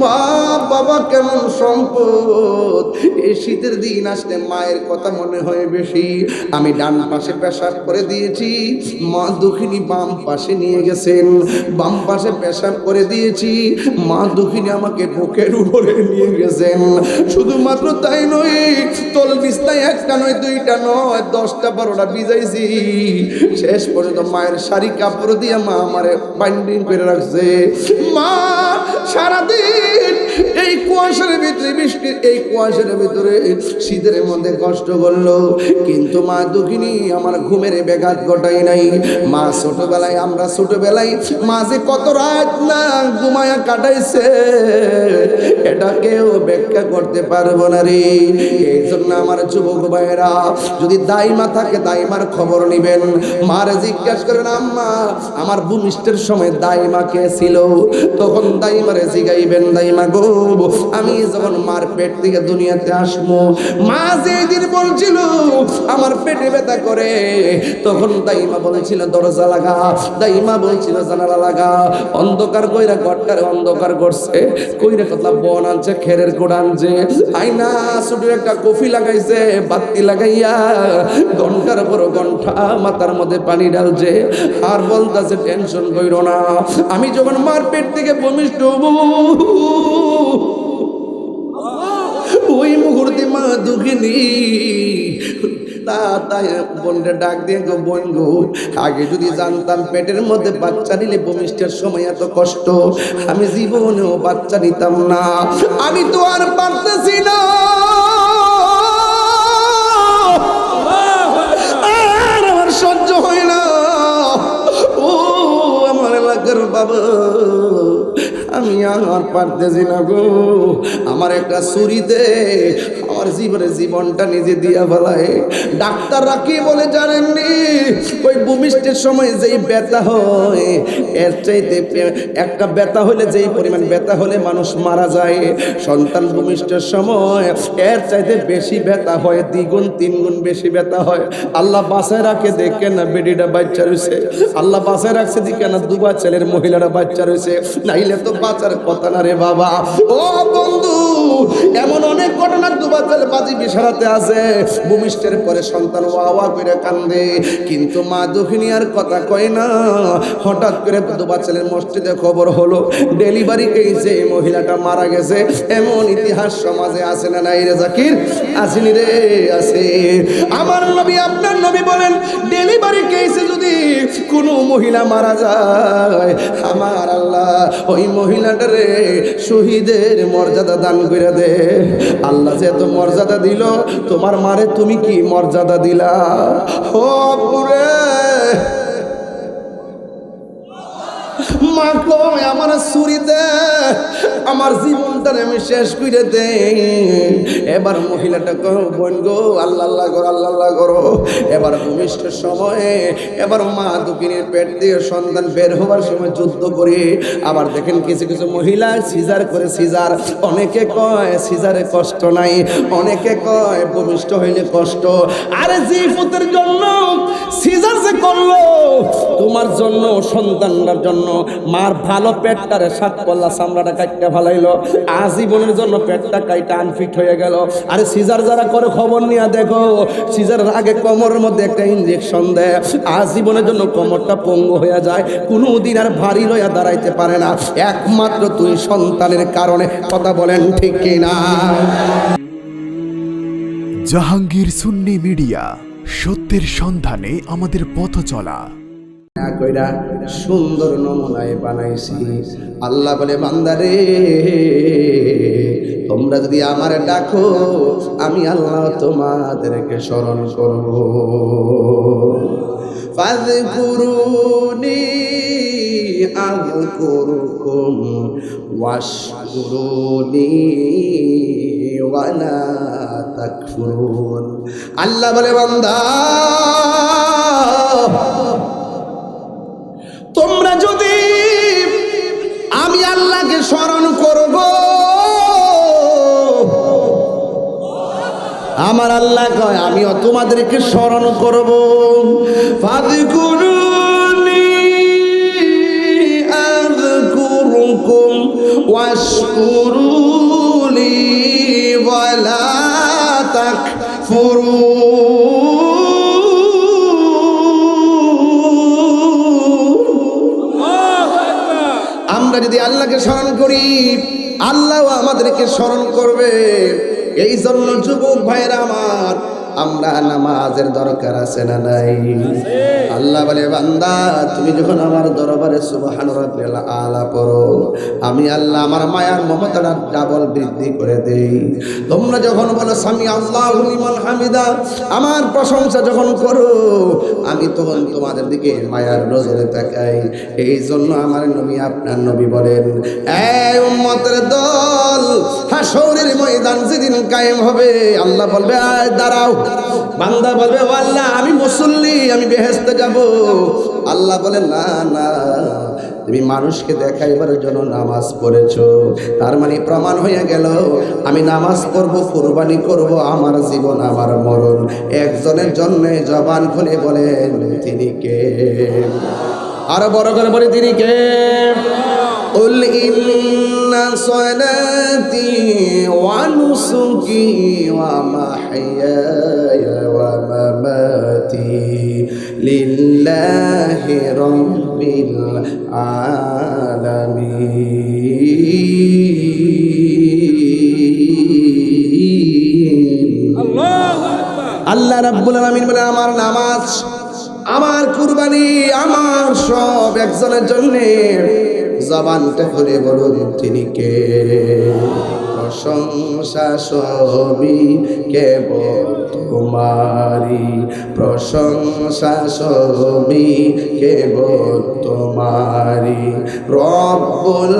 মা বাবা কেমন সম্পদ। এই শীতের দিন আসলে মায়ের কথা মনে হয় বেশি। আমি ডান পাশে পেশাব করে দিয়েছি, মা দক্ষিণী বাম পাশে নিয়ে গেছেন। বাম পাশে পেশাব করে দিয়েছি, মা দক্ষিণী আমাকে বুকের উপরে নিয়ে গেছেন। শুধুমাত্র তাই নয়, তল বিছনায় একটা নয়, দুইটা নয়, 10টা 12টা ভিজাইছি। শেষ পর্যন্ত মায়ের শাড়ি কাপড় দিয়ে মা আমারে বাইন্ডিং করে রাখছে। মা সারাদিন এই কুয়াশার ভিতরে, বৃষ্টির এই কুয়াশার ভিতরে শীতের মধ্যে কষ্ট করলো, কিন্তু মা দুঃখিনী আমার ঘুমের ব্যাঘাত ঘটাই নাই। মা ছোটবেলায়, আমরা ছোটবেলায় মা যে কত রাত না ঘুমায়া কাটাইছে এটা কেউ ব্যাখ্যা করতে পারবো না রে। এই জন্য আমার যুবক ভাইয়েরা, যদি দাইমা থাকে দাইমার খবর নিবেন। মার জিজ্ঞাসা করেন, আম্মা আমার ভূমিষ্ঠের সময় দাইমা কে ছিল? তখন দাইমারে জিগাইবেন, দাইমা গো আমি যখন মার পেট থেকে দুনিয়াতে আসবো, মা যেদিন বলছিল আমার পেটে ব্যথা করে, তখন দাইমা বলেছিল দরজা লাগা, দাইমা বলছিল জানালা লাগা। অন্ধকার কইরা ঘরটারে অন্ধকার করছে, কইরা কথা বন আনছে, খেরের গোড় আনছে, আইনা ছোট একটা কফি লাগাইছে, বাতি লাগাইয়া ঘন্টার পর ঘন্টা মাথার মধ্যে পানি ঢালছে, আর বলতেছে টেনশন কইরো না, আমি যখন মার পেট থেকে ভূমিষ্ঠ হবো ওই মুহূর্তে মা দুঃখিনী তাই বোনটা ডাক দিয়ে গো, বোন গো আগে যদি জানতাম পেটের মধ্যে বাচ্চা নিলে ভূমিষ্ঠের সময় এত কষ্ট, আমি জীবনেও বাচ্চা নিতাম না। আমি তো আর পারতেছি না, আর আমার সহ্য হয় না। ও আমার এলাকার বাবা, আমি আর পারতেছি না গো, আমার একটা ছুরি দে, আমার জীবনটা নিজে দিয়া ফেলায়। ডাক্তাররা কি বলে জানেননি? ওই ভূমিষ্ঠের সময় যেই ব্যথা হয়, এর চাইতে একটা ব্যথা হলে, যেই পরিমাণ ব্যথা হলে মানুষ মারা যায়, সন্তান ভূমিষ্ঠের সময় এর চাইতে বেশি ব্যথা হয়, 2 গুণ 3 গুণ বেশি ব্যথা হয়। আল্লাহ বাঁচায় রাখে, দেখে না বেডিটা বাচ্চা রয়েছে, আল্লাহ বাঁচায় রাখছে দেখে না দুবা ছেলের মহিলারা বাচ্চা রয়েছে, নাইলে তো বাঁচার কথা না রে বাবা। ও বন্ধু, এমন অনেক ঘটনা দুবা ছেলে বাজি বিছানাতে আছে, ভূমিষ্ঠের পরে সন্তান ওয়া ওয়া করে কান্দে, কিন্তু মা দুঃখিনী আর কথা কয় না। হঠাৎ করে দুবা ছেলের মসজিদে খবর হলো ডেলিভারি কেসে মহিলাটা মারা গেছে। এমন ইতিহাস সমাজে আছে না নাই রে জাকির? আসেনি রে? আছে। আমার নবী, আপনার নবী বলেন, ডেলিভারি কেসে যদি কোনো মহিলা মারা যায়, আমার আল্লাহ ওই মহিলাটারে শহীদের মর্যাদা দান করে দে। আল্লাহ যে এত মর্যাদা দিল, তোমার মারে তুমি কি মর্যাদা দিলা? ও পুরে মা কই আমার ছুরি দে, আমার জীবনটা আমি শেষ করে দে। এবার মহিলাটা কো, বোন গো আল্লাহ আল্লাহ করো, আল্লাহ আল্লাহ করো। এবার ভূমিষ্ঠের সময়ে এবার মা দুঃখিনীর পেট দিয়ে সন্তান বের হবার সময় যুদ্ধ করে, আবার দেখেন কিছু কিছু মহিলা সিজার করে। সিজার অনেকে কয় সিজারে কষ্ট নাই, অনেকে কয় ভূমিষ্ঠ হইলে কষ্ট। আরে জিফতের জন্য সিজার যে করলো, তোমার জন্য, সন্তানটার জন্য, মার ভালো পেটটারে 7 পল্লা চামড়াটা কাটতে ফেলাইলো, আজীবনের জন্য পেটটা কাইটা আনফিট হয়ে গেল। আরে সিজার যারা করে খবর নিয়ে দেখো, সিজারের আগে কোমরের মধ্যে একটা ইনজেকশন দেয়, আজীবনের জন্য কোমরটা পঙ্গু হয়ে যায়, কোনোদিন আর ভারী লইয়া দাঁড়াইতে পারে না, একমাত্র তুই সন্তানের কারণে। কথা বলেন ঠিক কিনা? জাহাঙ্গীর সুন্নি মিডিয়া, সত্যের সন্ধানে আমাদের পথ চলা। কইরা সুন্দর নমুনায় বানাইছি। আল্লাহ বলে, বান্দারে তোমরা যদি আমারে ডাকো, আমি আল্লাহ তোমাদেরকে স্মরণ করব। ফাযকুরুনি আযকুরুকুম ওয়াশকুরুনি ওয়ালা তাকফুরুন। আল্লাহ বলে, বান্দা তোমরা যদি আমি আল্লাহকে স্মরণ করব, আমার আল্লাহ কয় আমিও তোমাদেরকে স্মরণ করব। ফাযকুরুনি আযকুরুকুম يزدكم واشكروا لي ولا تكفرون আমরা যদি আল্লাহকে স্মরণ করি আল্লাহও আমাদেরকে স্মরণ করবে। এই জন্য যুবক ভাইরা আমার, আমরা নামাজের দরকার আছে না নাই? আল্লাহ বলে, বান্দা তুমি যখন আমার দরবারে সুবহান রাব্বিল আলা পড়ো, আমি আল্লাহ আমার মায়ার মমতাটা ডাবল বৃদ্ধি করে দেই। তোমরা যখন বলো সামি আল্লাহু লিমান হামিদা, আমার প্রশংসা যখন করো, আমি তখন তোমাদের দিকে মায়ার নজরে তাকাই। এই জন্য আমার নবী, আপনার নবী বলেন, এই উম্মতের দল, হাশরের ময়দান যেদিন কায়েম হবে, আল্লাহ বলবে আয় দাঁড়াও। বান্দা বলবে, ও আল্লাহ আমি মুসল্লি, আমি বেহেশতে যাব। আল্লাহ বলে, না না, তুমি মানুষকে দেখাইবার জন্য নামাজ পড়েছো, তার মানে প্রমাণ হয়ে গেল আমি নামাজ পড়বো, কুরবানি করব, আমার জীবন আমার মরণ একজনের জন্য। জবান খুলে বলেন তিনি কে? আরো বড় করে বলে তিনি কে? قل إن صلاتي ونسكي ومحياي ومماتي لله رب العالمين আল্লাহ রাব্বুল আলামিন বলে, আমার নামাজ, আমার কুরবানি, আমার সব একজনের জন্য। জবানটা খুলে বলুন তিনি কে? প্রশংসা সবই কেবল তোমারি, প্রশংসা সবই কেবল তোমারি, রব্বুল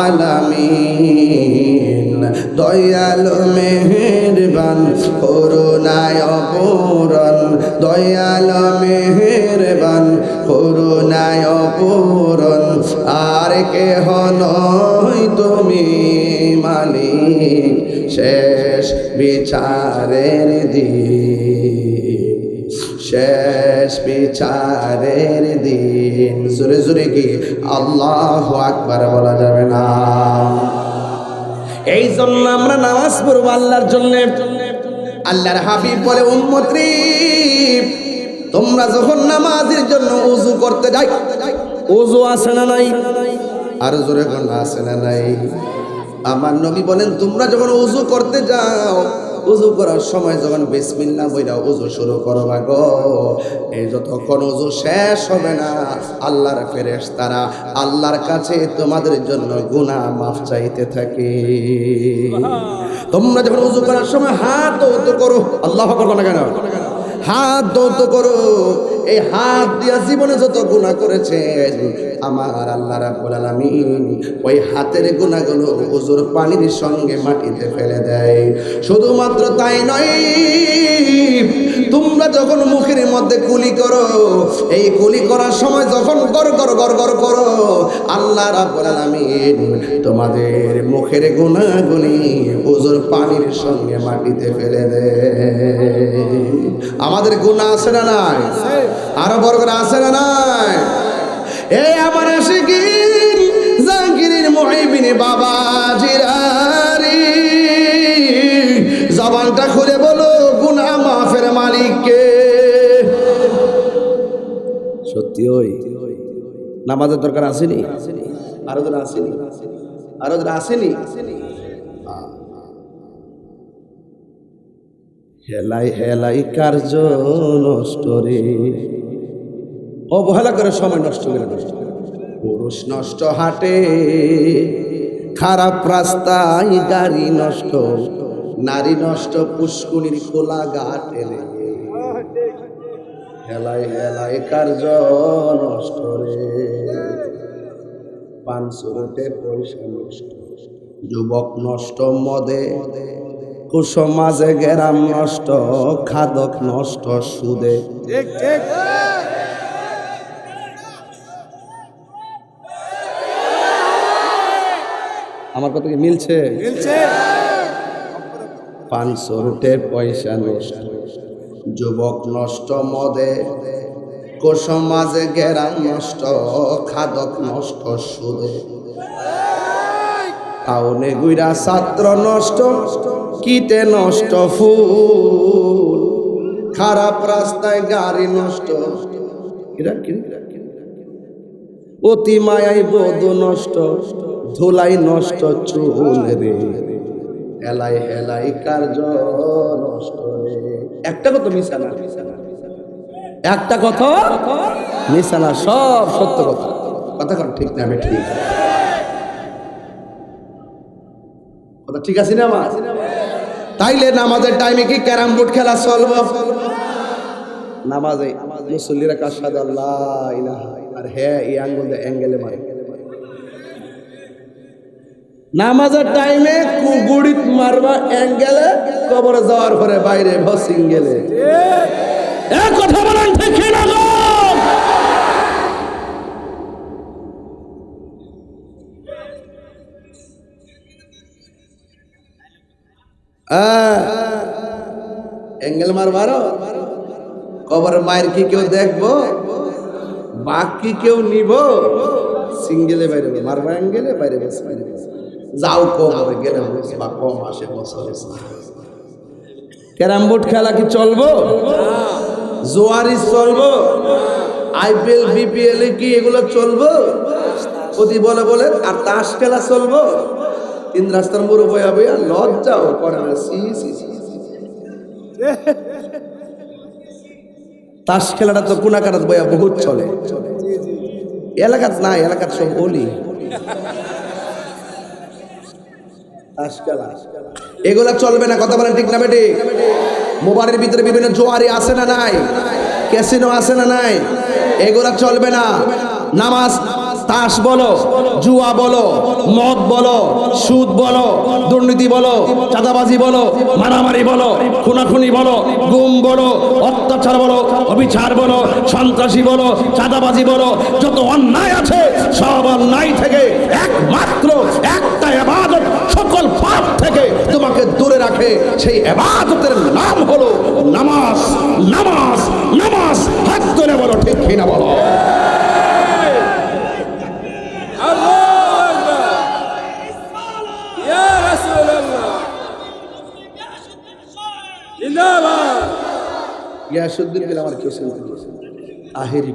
আলামিন, দয়ালু মেহেরবান, করুণায় অপূরণ, দয়ালু মেহেরবান, করুণায় অপূরণ, আর কেহ নয় তুমি মালিক শেষ বিচারের দিন, শেষ বিচারের দিন। জোরে জোরে কি আল্লাহু আকবার বলা যাবে না? এই জন্য আমরা নামাজ পড়ব আল্লাহর জন্য। আল্লাহর হাবিব বলে, উম্মতরি তোমরা যখন নামাজের জন্য ওযু করতে যাই, ওযু আছে না নাই? আর জোরে কোন আছে না নাই? আমার নবী বলেন, তোমরা যখন ওযু করতে যাও, ওযু করার সময় যখন বিসমিল্লাহ বইলা ওযু শুরু করবা গো, এই যতক্ষণ ওযু শেষ হবে না, আল্লাহর ফেরেশতারা আল্লাহর কাছে তোমাদের জন্য গুনাহ মাফ চাইতে থাকে। তোমরা যখন ওযু করার সময় হাত দৌত করো, আল্লাহু আকবার না কেন? হাত দৌত করো। এই হাত দিয়া জীবনে যত গুনাহ করেছেন, আমার আল্লাহ রাব্বুল আলামিন ওই হাতের গুনাহগুলো ওযুর পানির সঙ্গে মাটিতে ফেলে দেয়। শুধুমাত্র তাই নয়, তোমরা যখন মুখের মধ্যে কুলি করো, এই কুলি করার সময় যখন গর গর গর গর করো, আল্লাহ রাব্বুল আলামিন তোমাদের মুখের গুনাহগুলি ওযুর পানির সঙ্গে মাটিতে ফেলে দেয়। আমাদের গুনাহ আছে না নাই? আরো বড় করে আছে না নাই? এই আমার আশিকিন জাকিরিন মুহিবিন বাবা জিরারি, জবানটা খুলে বলো গুনাহ মাফের মালিক কে? সত্যি ওই নামাজের দরকার আসেনি? আরো যারা আসেনি, আরো যারা আসেনি, হেলাই হেলাই কার্য নষ্ট রে, অবহেলা করে সময় নষ্ট করে, পুরুষ নষ্ট হাটে, খারাপ রাস্তায় গাড়ি নষ্ট, নারী নষ্ট পুষ্কুনির খোলা ঘাটে, হেলাই হেলাই কার্য নষ্ট রে, পান সুরতে পয়সা নষ্ট, যুবক নষ্ট মদে, কুসমাজে গেরাম নষ্ট, খাদক নষ্ট সুদে। ঠিক ঠিক। আমার কথা কি মিলছে? মিলছে। 500 রুটের পয়সা নষ্ট, যুবক নষ্ট মদে, কোসমাজে গেরাম নষ্ট, খাদক নষ্ট সুদে। টাউনে গুইরা ছাত্র নষ্ট, কিতে নষ্ট ফুল। খারাপ রাস্তায় গাড়ি নষ্ট, অতি মায়াই বধু নষ্ট, ধুলাই নষ্ট চুল রে। হেলাই হেলাই কার্য নষ্ট রে। একটা কথা মিশা না, একটা কথা মিশা না, সব সত্য কথা। কথা কন ঠিক না? আমি ঠিক কথা ঠিক আছে না আমার? তাইলে নামাজের টাইমে কি ক্যারাম বোর্ড খেলা চলবে? নামাজে মুসল্লিরা কার সাথে আল্লাহ ইলাহা, আর হ্যাঁ এই আঙ্গুল দিয়ে অ্যাঙ্গেলে মারে। নামাজের টাইমে কুগুড়িত মারবা অ্যাঙ্গেলে, কবরে যাওয়ার পরে বাইরে সিঙ্গেলে। এক কথা বলেন ঠিক না গো? অ্যাঙ্গেল মারবারো, কবরের মায়ের কি কেউ দেখবো? বাকি কেউ নিব? সিঙ্গেলে বাইরে মারবা, অ্যাঙ্গেলে বাইরে বসে যাও কবরে গেলে বা কম আসে বছর। ক্যারাম বোর্ড খেলা কি চলবো? জোয়ারি চলবো? আইপিএল বিপিএল কি এগুলো চলবো? প্রতি বলে বলে আর তাস খেলা চলবো? তিন রাস্তার মোড় বয়া বয়া লজ্জাও করে না। তাস খেলাটা তো কোনাকাটাত বয়া বহুত চলে, এলাকাত নাই, এলাকাত সব বলি। তাস খেলা এগুলা চলবে না, কথা বলেন ঠিক না বেটি? মোবাইলের ভিতরে বিভিন্ন জোয়ারি আছে না নাই? ক্যাসিনো আছে না নাই? এগুলা চলবে না। নামাজ, তাস বলো, জুয়া বলো, মদ বলো, সুদ বলো, দুর্নীতি বলো, চাঁদাবাজি বলো, মারামারি বলো, খুনাখুনি বলো, গুম বলো, অত্যাচার বলো, অবিচার বলো, সন্ত্রাসী বলো, চাঁদাবাজি বলো, যত অন্যায় আছে সব অন্যায় থেকে একমাত্র একটা ইবাদত সকল পাপ থেকে তোমাকে দূরে রাখে, সেই ইবাদতের নাম হলো নামাজ। নামাজ, নামাজ, হাত তুলে বলো ঠিক কিনা বলো? ইয়াসুদ্দিন বিল আমার কেউ শুনতে আহেরি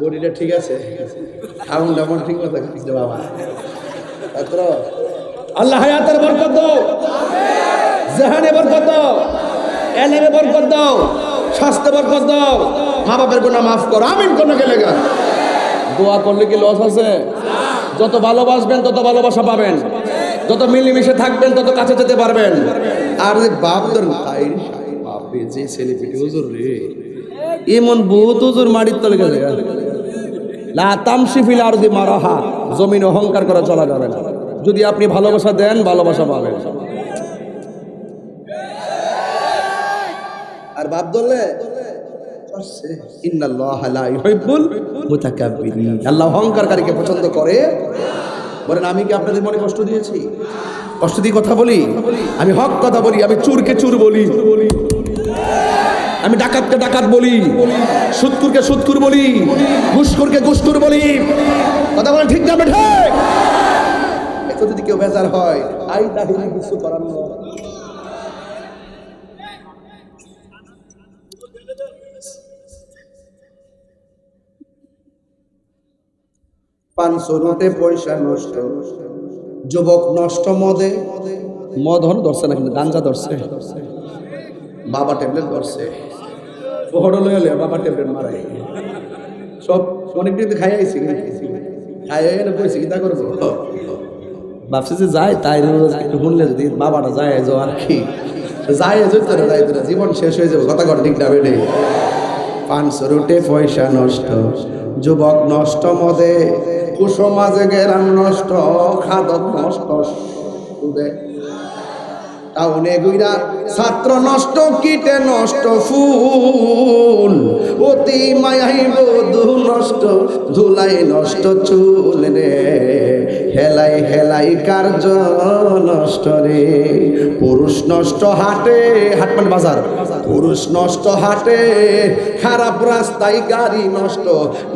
বডিটা ঠিক আছে, খাউন যেমন ঠিক মতো খাইছে বাবা। আল্লাহ হায়াতের বরকত দাও, জাহানে বরকত দাও, এলেমে বরকত দাও, স্বাস্থ্য বরকত দাও, মা বাপের গুনাহ মাফ করো। আমিন কোন গেলে গা দোয়া করলে কি লস আছে? যত ভালোবাসবেন তত ভালোবাসা পাবেন, যত মিলেমিশে থাকবেন তত কাছে যেতে পারবেন। আর বাপ তোর তাই বাপরে যে ছেলে পেটে হুজুর রে, এমন বহুত হুজুর মাটির তলে গেলে লা তামশি ফিল আরদি মারাহা, জমিন অহংকার করা চলা যাবে না। যদি আপনি ভালোবাসা দেন ভালোবাসা পাবেন, আর বাপ ধরলে ইন্নাল্লাহা লা ইউহিব্বুল মুতাকাব্বিরিন, আল্লাহ অহংকারকারীকে পছন্দ করে। বলেন আমি কি আপনাদের মনে কষ্ট দিয়েছি? কষ্ট দিয়ে কথা বলি? আমি হক কথা বলি, আমি চুরকে চুর বলি, আমি ডাকাতকে ডাকাত বলি, সুদকুরকে সুদকুর বলি, ঘুষখোরকে ঘুষখোর বলি। কথা বলেন ঠিক না বেঠে? এত যদি কেউ বেজার হয়, আই তাহিনী কিছু করার নয়। পাঁচশো নোটে পয়সা নষ্ট, যুবক নষ্ট মদে। মদ হন ধরছে না, কিন্তু গাঞ্জা ধরছে, বাবা ট্যাবলেট ধরছে, বড় লইলে বাবা ট্যাবলেট মারাই সব অনেকদিন খাই আইছি, খাই না কইছি কি তা করবো। ভাবছি যে যাই তাই একটু শুনলে যদি বাবাটা যায় যাও আর কি, যায় যেতে না যাইতে না, জীবন শেষ হয়ে যাবে। কথা কথা ঠিক না বেটে? 500 রুটে পয়সা নষ্ট, যুবক নষ্ট মদে, কুসমাজে গেরাম নষ্ট, খাদক নষ্ট সুদে। টাউনে গুইরা ছাত্র নষ্ট কীটে নষ্ট ফুল, অতি মায়াই বধূ নষ্ট ধুলাই নষ্ট চুল রে, হেলাই হেলাই কার্য নষ্ট রে। পুরুষ নষ্ট হাটে, হাট মানে বাজার, পুরুষ নষ্ট হাটে, খারাপ রাস্তায় গাড়ি নষ্ট,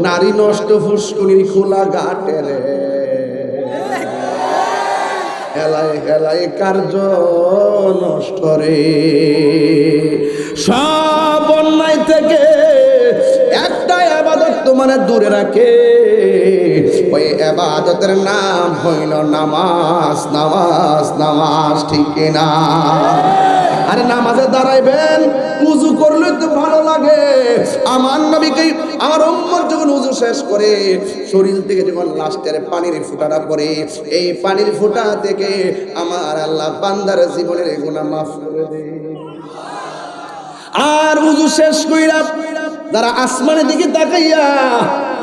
নারী নষ্ট ফুসকুনির খোলা ঘাটে রে, হেলায় হেলায় কার্য নষ্ট রে। সব অন্যায় থেকে একটা ইবাদত তোমার দূরে রাখে, ওই ইবাদতের নাম হইল নামাজ। নামাজ নামাজ, ঠিক না? আরে নামাজে দাঁড়াইবেন, উজু করলে তো ভালো লাগে। আমার নবীকে, আমার উম্মত যখন উজু শেষ করে শরীর থেকে যখন লাস্টের পানির ফোঁটাটা পড়ে, এই পানির ফোঁটা থেকে আমার আল্লাহ বান্দার জীবনের গুনাহ মাফ করে দেয়। আর উজু শেষ কইরা যারা আসমানের দিকে তাকাইয়া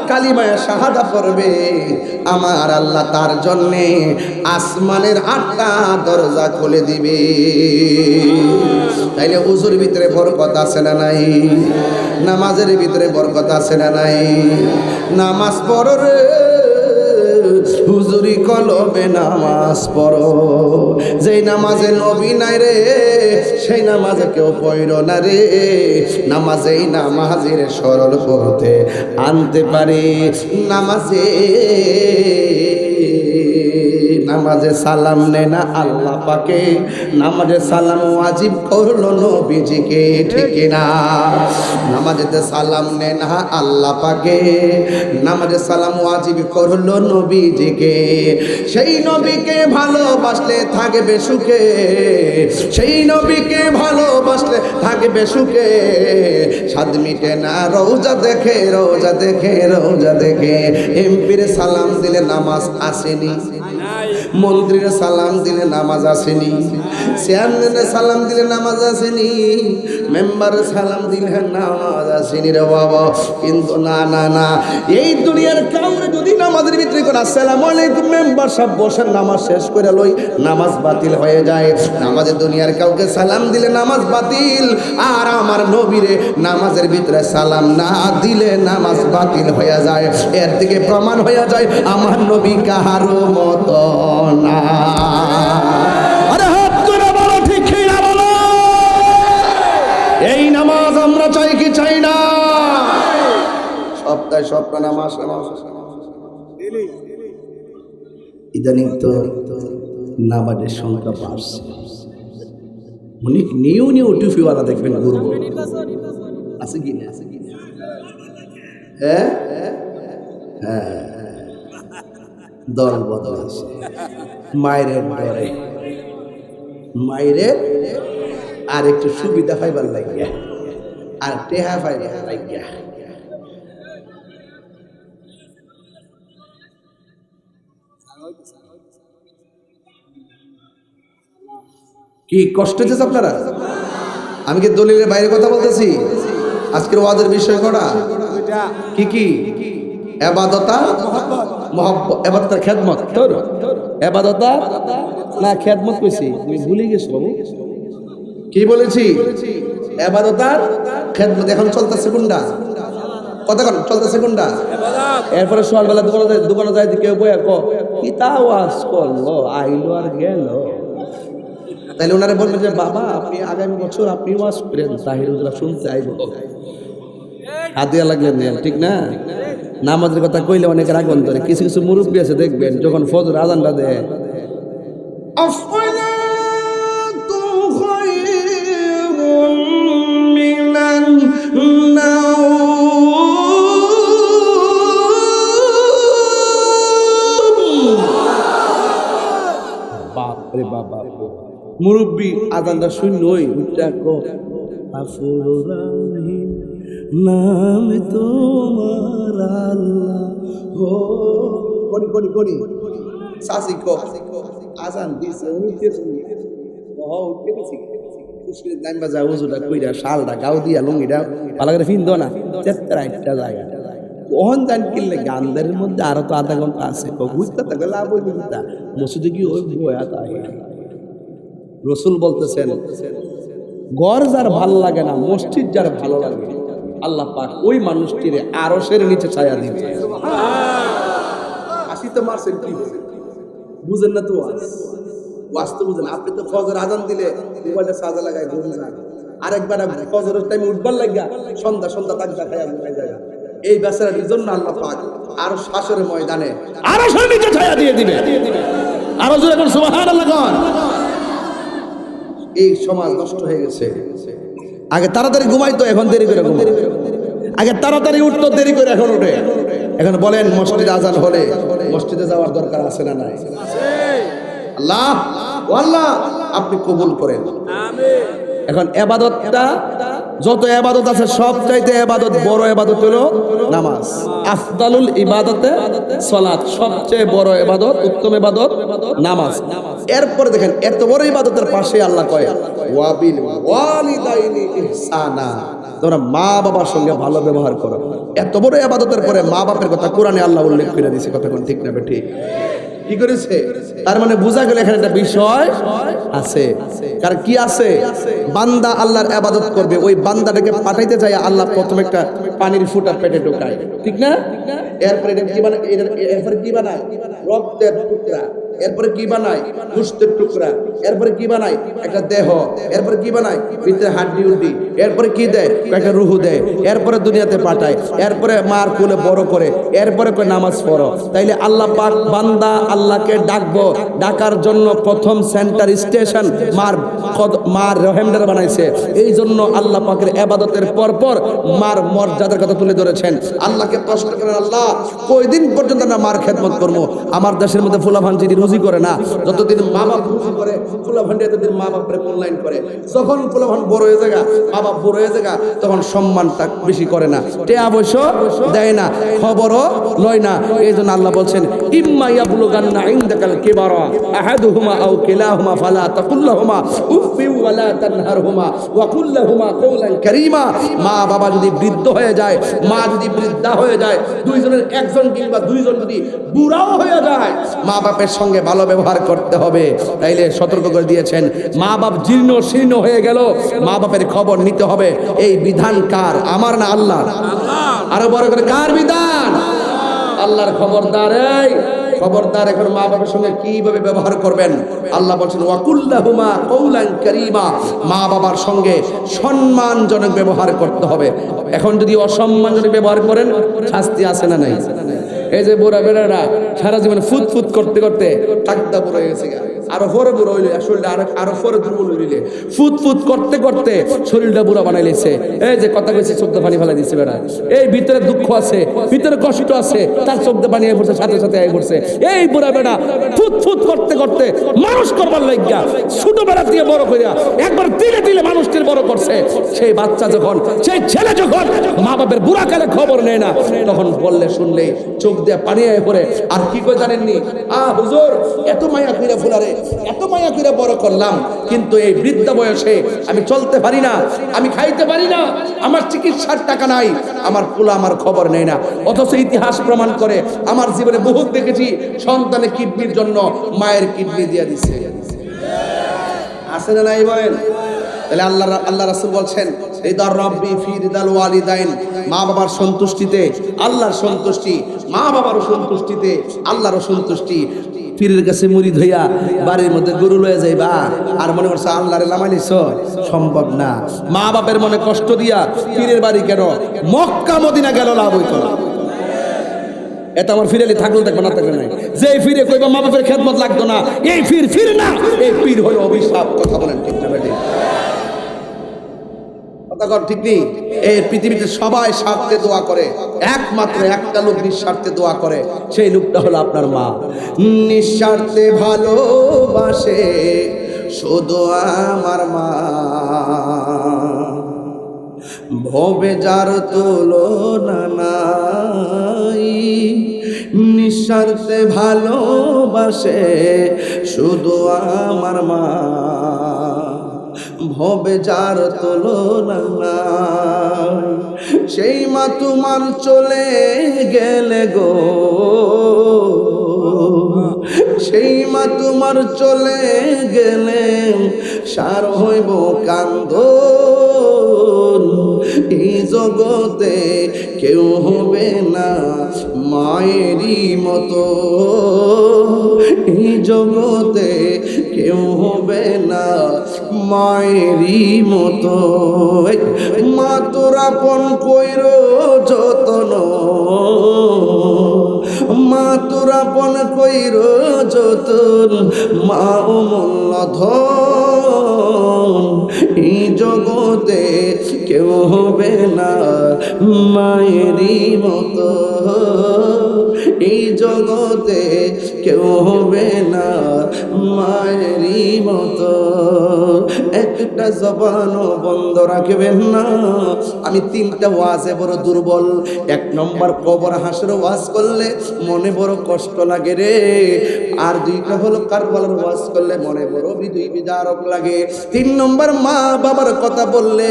কালিমায়ে শাহাদা পড়বে, আমার আল্লাহ তার জন্যে আসমানের 8টা দরজা খুলে দিবে। তাইলে উজুর ভিতরে বরকত আছে না নাই? নামাজের ভিতরে বরকত আছে না নাই? নামাজ পড়ো রে, হুজুরি কলবে নামাজ পড়ো। যেই নামাজে নবী নাই রে, সেই নামাজে কেউ পড়ো না রে। নামাজেই নামাজের সরল করতে আনতে পারে। নামাজে সালাম নেয় না আল্লাহ পাকে, নামাজে সালাম ওয়াজিব করলো নবীজিকে, ঠিক না? নামাজেতে সালাম নেয় না আল্লাহ পাকে, নামাজে সালাম ওয়াজিব করলো নবীজিকে। সেই নবীকে ভালোবাসলে থাকবে সুখে, সেই নবীকে ভালোবাসলে থাকবে সুখে। সাদ মিটে না রওজা দেখে, রওজা দেখে, রওজা দেখে। এমপির সালাম দিলে নামাজ আসেনি, মন্ত্রীর সালাম দিলে নামাজ আসেনি, চেয়ারম্যানের সালাম দিলে নামাজ আসেনি, মেম্বারের সালাম দিলে নামাজ আসেনি রে বাবা। কিন্তু না না না, এই দুনিয়ার কাউরে যদি নামাজের ভিতরে করে আসসালামু আলাইকুম মেম্বার সাহেব বসেন, নামাজ শেষ করে লই, নামাজ বাতিল হয়ে যায়। নামাজে দুনিয়ার কাউকে সালাম দিলে নামাজ বাতিল, আর আমার নবীরে নামাজের ভিতরে সালাম না দিলে নামাজ বাতিল হয়ে যায়। এর থেকে প্রমাণ হয়ে যায় আমার নবী কাহারও মতো না। আরে হাত করে বলো, ঠিক না বলো? এই নামাজ আমরা চাই কি চাই না? সপ্তাহে সপ্তাহ নামাজ, ইদানিং তো নামাজের সংখ্যা বাড়ছে। অনেক নিউ নিউ টুপিওয়ালা দেখবেন ঘুরবো, আছে কি না? হ্যাঁ হ্যাঁ, দল বদল আছে। মায়ের ডরে, মায়ের আর একটু সুবিধা পাইবার লাগিয়া, আর টেহা পাইবার লাগিয়া। কি কষ্ট হচ্ছে আপনারা? আমি কি দলিলের বাইরে কথা বলতেছি? আজকের ওয়াজের বিষয় করা কি কি? এবাদতা মহব্বত, এবাদতার খেদমত। তোর এবাদতা না খেদমত কইছি, তুমি ভুলে গেছো বাবু। কি বলেছি? এবাদতার খেদমত। এখন চলতেছে কোনটা? কতক্ষণ চলতেছে কোনটা? এরপরে সকালবেলা দোকানে যায় কেউ বইয়া কি তা ওয়াজ করলো, আইলো আর গেল। তাইলে ওনারা বলবেন যে বাবা আপনি আগামী বছর আপনি ওয়াজ করেন, তাহির হুজুরা শুনতে আইব। হাদিয়া লাগলেন, ঠিক না? নামাজের কথা কইলে অনেকের আগুন ধরে। কিছু কিছু মুরব্বী আছে দেখবেন, যখন ফজর আজানটা দেয়, বাপরে বাবা, মুরব্বী আজানটা শুনলই নাম তোমার আল্লাহ হো। কোনি কোনি কোনি সাসি কো আজান দিছে উঠে শুনি ও উঠে গেছি কুশির নাম বাজা ওজুটা কইরা শালটা গাও দিয়া লুঙ্গিটা ভালো করে ফিন দো না, তেত্রা একটা জায়গা ওহন জান কিনলে গান্দের মধ্যে আরো তো আধা ঘন্টা আছে। বুঝতে থাকলে লাভ হইবে না, মসজিদে কি ওই বয়া তাই রসুল বলতেছেন ঘর যার ভাল লাগে না, মসজিদ যার ভালো লাগে, আল্লাহ পাক ওই মানুষটির আরশের নিচে ছায়া দিবে। আসি তো মারছেন কি বুঝেন না? তো ওয়াস্তব বুঝেন। আপনি তো ফজর আজান দিলে মোবাইলটা সাজা লাগায় ঘুম যান, আরেকবার ফজরের টাইমে উঠবার লাগা সন্ধ্যা সন্ধ্যা তাকবা খায়া ঘুমায় যায়। এই বেচারার জন্য আল্লাহ পাক আরো শাসরের ময়দানে আরশের নিচে ছায়া দিয়ে দিবে। আরো জোরে এখন সুবহানাল্লাহ কোন। এই সমাজ নষ্ট হয়ে গেছে। আগে তাড়াতাড়ি ঘুমাইতো, এখন দেরি করে ঘুমায়। আগে তাড়াতাড়ি উঠতো, দেরি করে এখন উঠে। এখন বলেন মসজিদে আজান হলে মসজিদে যাওয়ার দরকার আছে না নাই? আল্লাহ আল্লাহ আপনি কবুল করেন। এখন ইবাদতটা, যত ইবাদত আছে সব চাইতে ইবাদত, বড় ইবাদত হলো নামাজ। আফদালুল ইবাদতে সালাত, সবচেয়ে বড় ইবাদত, উত্তম ইবাদত নামাজ। এরপরে দেখেন এত বড় ইবাদতের পাশে আল্লাহ কয় ওয়াবিল ওয়ালিদাইনি ইহসানা, তোমরা মা বাবার সঙ্গে ভালো ব্যবহার করো। এত বড় ইবাদতের পরে মা বাপের কথা কোরআনে আল্লাহ উল্লেখ করে দিয়েছে। কথা কোন ঠিক না বেঠি? কি করেছে? তার মানে বোঝা গেল এখানে একটা বিষয় আছে। কার কি আছে? বান্দা আল্লাহর ইবাদত করবে, ওই বান্দাটাকে পাঠাইতে যায় আল্লাহ প্রথম একটা পানির ফুটা পেটে ঢোকায়, ঠিক না? এরপরে এটা কি বানায়? এরপরে কি বানায়? রক্তের টুকরা। এরপরে কি বানায়? গোশতের টুকরা। এরপরে কি বানায়? একটা দেহ। এরপরে কি বানায়? ভিতরে হাড্ডি উড্ডি। এরপরে কি দেয়? একটা রুহু দেয়। এরপরে দুনিয়াতে পাঠায়। এরপরে মার কোলে বড় করে। এরপরে কয় নামাজ পড়ো। তাইলে আল্লাহ পাক বান্দা আল্লাহকে ডাকবো, ডাকার জন্য প্রথম সেন্টার স্টেশন মার রহেমদার বানাইছে। এই জন্য আল্লাহ পাকের ইবাদতের পরপর মার মর্যাদার কথা তুলে ধরেছেন। আল্লাহকে প্রশ্ন করেন, আল্লাহ কয়দিন পর্যন্ত আমরা মার খেদমত করবো? আমার দেশের মধ্যে ফুলাভান যিনি রুজি করে না, যতদিন মা বাপ রুজি করে ফুলাভান এতদিন মা বাপরে মূল্যায়ন করে। যখন ফুলাভান বড় হয়ে যায়, মা বাপ বড় হয়ে যায়, তখন সম্মানটা বেশি করে না, টেয়া অবশ্য দেয় না, খবরও লয় না। এই জন্য আল্লাহ বলছেন ইম্মা ইয়াবলুগান্না ইনদাকাল কিবারা আহাদুহুমা আও কিলাহুমা ফালা তাকুল্লাহুমা উফি ওয়ালা তানহারহুমা ওয়া কুল্লাহুমা কওলান কারীমা। মা বাবা যদি বৃদ্ধ হয়ে যায়, মা যদি বৃদ্ধা হয়ে যায়, দুইজনের একজন কিংবা দুইজন যদি বুড়াও হয়ে যায়, মা বাপের সঙ্গে ভালো ব্যবহার করতে হবে। তাইলে সতর্ক করে দিয়েছেন, মা বাপ জীর্ণ শীর্ণ হয়ে গেল, মা বাপের খবর নিতে হবে। এই বিধান কার? আমার না আল্লাহর? আরো বড় করে কার বিধান? আল্লাহর। খবরদার, এই খবরদার, এখন মা বাবার সঙ্গে কিভাবে ব্যবহার করবেন? আল্লাহ বলছেন ওয়াকুল্লাহুমা কওলান কারীমা, মা বাবার সঙ্গে সম্মানজনক ব্যবহার করতে হবে। এখন যদি অসম্মানজনক ব্যবহার করেন, শাস্তি আছে না নাই? এই যে বুড়া বেড়ারা সারা জীবন ফুট ফুট করতে করতে টাকদা বুড়ো হয়ে গেছে, আরো পরে বুড়ো হইলে শরীরটা আরো পরে দুর্বল হইলে ফুট ফুট করতে করতে শরীরটা বুড়া বানাই লেছে। এই যে কথা কইছে, চোখে পানি ফেলা দিচ্ছে বেড়া। এই ভিতরে দুঃখ আছে, ভিতরে কষ্ট আছে, তার চোখে পানি আই পড়ছে, সাথে সাথে আই পড়ছে। এই বুড়া বেড়া ফুট ফুট করতে করতে মানুষ করবার লাগিয়া ছোট বেড়া দিয়ে বড় করিয়া একবার দিলে দিলে মানুষদের বড় করছে। সেই বাচ্চা যখন, সেই ছেলে যখন মা বাপের বুড়া কালে খবর নেয় না, তখন বললে শুনলে চোখ দিয়ে পানি আয় পড়ে। আর কি কই জানেননি? হুজুর এত মায়া কইরা ফুলারে, এত মায়া কইরা বড় করলাম, কিন্তু এই বৃদ্ধ বয়সে আমি চলতে পারি না, আমি খাইতে পারি না, আমার চিকিৎসার টাকা নাই, আমার ফুলা আমার খবর নেয় না। অথচ ইতিহাস প্রমাণ করে, আমার জীবনে বহুত দেখেছি সন্তানের কিডনির জন্য মায়ের কিডনি দিয়ে দিছে। আছে না নাই বলেন? তাহলে আল্লাহ রাসূল বলছেন রিদার রাব্বি ফি রিদাল ওয়ালিদাইন, মা বাবার সন্তুষ্টিতে আল্লাহর সন্তুষ্টি, মা বাবারও সন্তুষ্টিতে আল্লাহরও সন্তুষ্টি। পীরের কাছে মুরিদ হইয়া বাড়ির মধ্যে গরু লয়ে যাইবা আর মনে করছে আল্লাহরে লামাইলিছ, সম্ভব না। মা বাপের মনে কষ্ট দিয়া পীরের বাড়ি কেন, মক্কা মদিনা গেল লাভ হইতো না। এটা আমার ফিরালি থাকলে দেখবে না থাকলে নাই। যে ফিরে কইবা মা বাপের খেদমত লাগতো না, এই ফির না, এই পীর হলো অভিশাপ। কথা বলেন ঠিক না বেটি? ঠিক নেই? এই পৃথিবীতে সবাই স্বার্থে দোয়া করে, একমাত্র একটা লোক নিঃস্বার্থে দোয়া করে, সেই লোকটা হলো আপনার মা। নিঃস্বার্থে ভালোবাসে শুধু আমার মা, ভবে যার তুলনা নাই। নিঃস্বার্থে ভালোবাসে শুধু আমার মা, ভবে যার তুলনা নাই। সেই মা তোমার চলে গেলে গো, সেই মা তোমার চলে গেলে সার হইব কান্দ, এই জগতে কেউ হবে না মায়েরই মতো, এই জগতে কেউ হবে না মায়েরই মতো। মা তোর আপন কইর যতন, মা তোর আপন কইর যতন, মা অমূল্য ধন, এই জগতে কেউ হবে না মায়েরই মতো, এই জগতে কেউ হবে না মায়েরই মতো। একটা জবানও বন্ধ রাখবেন না। আমি 3টা ওয়াজে বড় দুর্বল। 1 নম্বর কবর হাসর ওয়াজ করলে মনে বড় কষ্ট লাগে রে, আর 2টা হলো কারবালার ওয়াজ করলে মনে বড় বিদারক লাগে। 3 নম্বর মা বাবার কথা বললে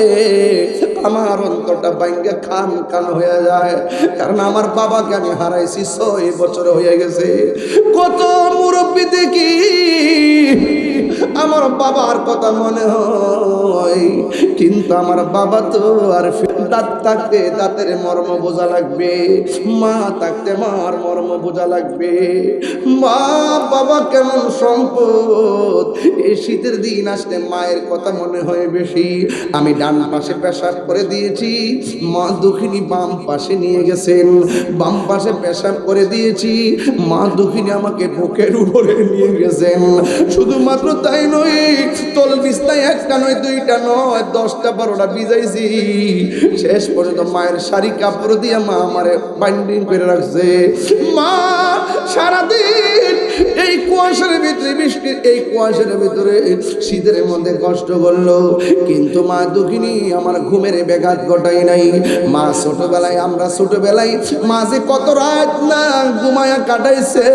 আমার অন্তরটা ভাঙ্গা খান খান হয়ে যায়, কারণ আমার বাবাকে আমি হারাইছি 6 বছর হয়ে গেছে। কত মুরব্বী দেখি আমার বাবার কথা মনে হয়, কিন্তু আমার বাবা তো আর দাঁত থাকতে দাঁতের মর্ম বোঝা লাগবে, মা থাকতে মার মর্ম বোঝা লাগবে। মা বাবা কেমন সম্পদ, এই শীতের দিন আসলে মায়ের কথা মনে হয় বেশি। আমি ডান পাশে পেশাব করে দিয়েছি, মা দক্ষিণী বাম পাশে নিয়ে গেছেন। বাম পাশে পেশাব করে দিয়েছি, মা দক্ষিণী আমাকে বুকের উপরে নিয়ে গেছেন। শুধুমাত্র তাই নয়, তল বিছনায় 1টা নয় 2টা নয় 10টা 12টা ভিজাইছি। শেষ পর্যন্ত মায়ের শাড়ি কাপড় দিয়ে মা আমারে বাইন্ডিং করে রাখছে। মা সারাদিন এই কুয়াশার ভিতরে, বৃষ্টির এই কুয়াশার ভিতরে শীতের মধ্যে কষ্ট করলো, কিন্তু মা দুঃখিনী আমার ঘুমের ব্যাঘাত ঘটাই নাই। মা ছোটবেলায়, আমরা ছোটবেলায় মা যে কত রাত না ঘুমায়া কাটাইছে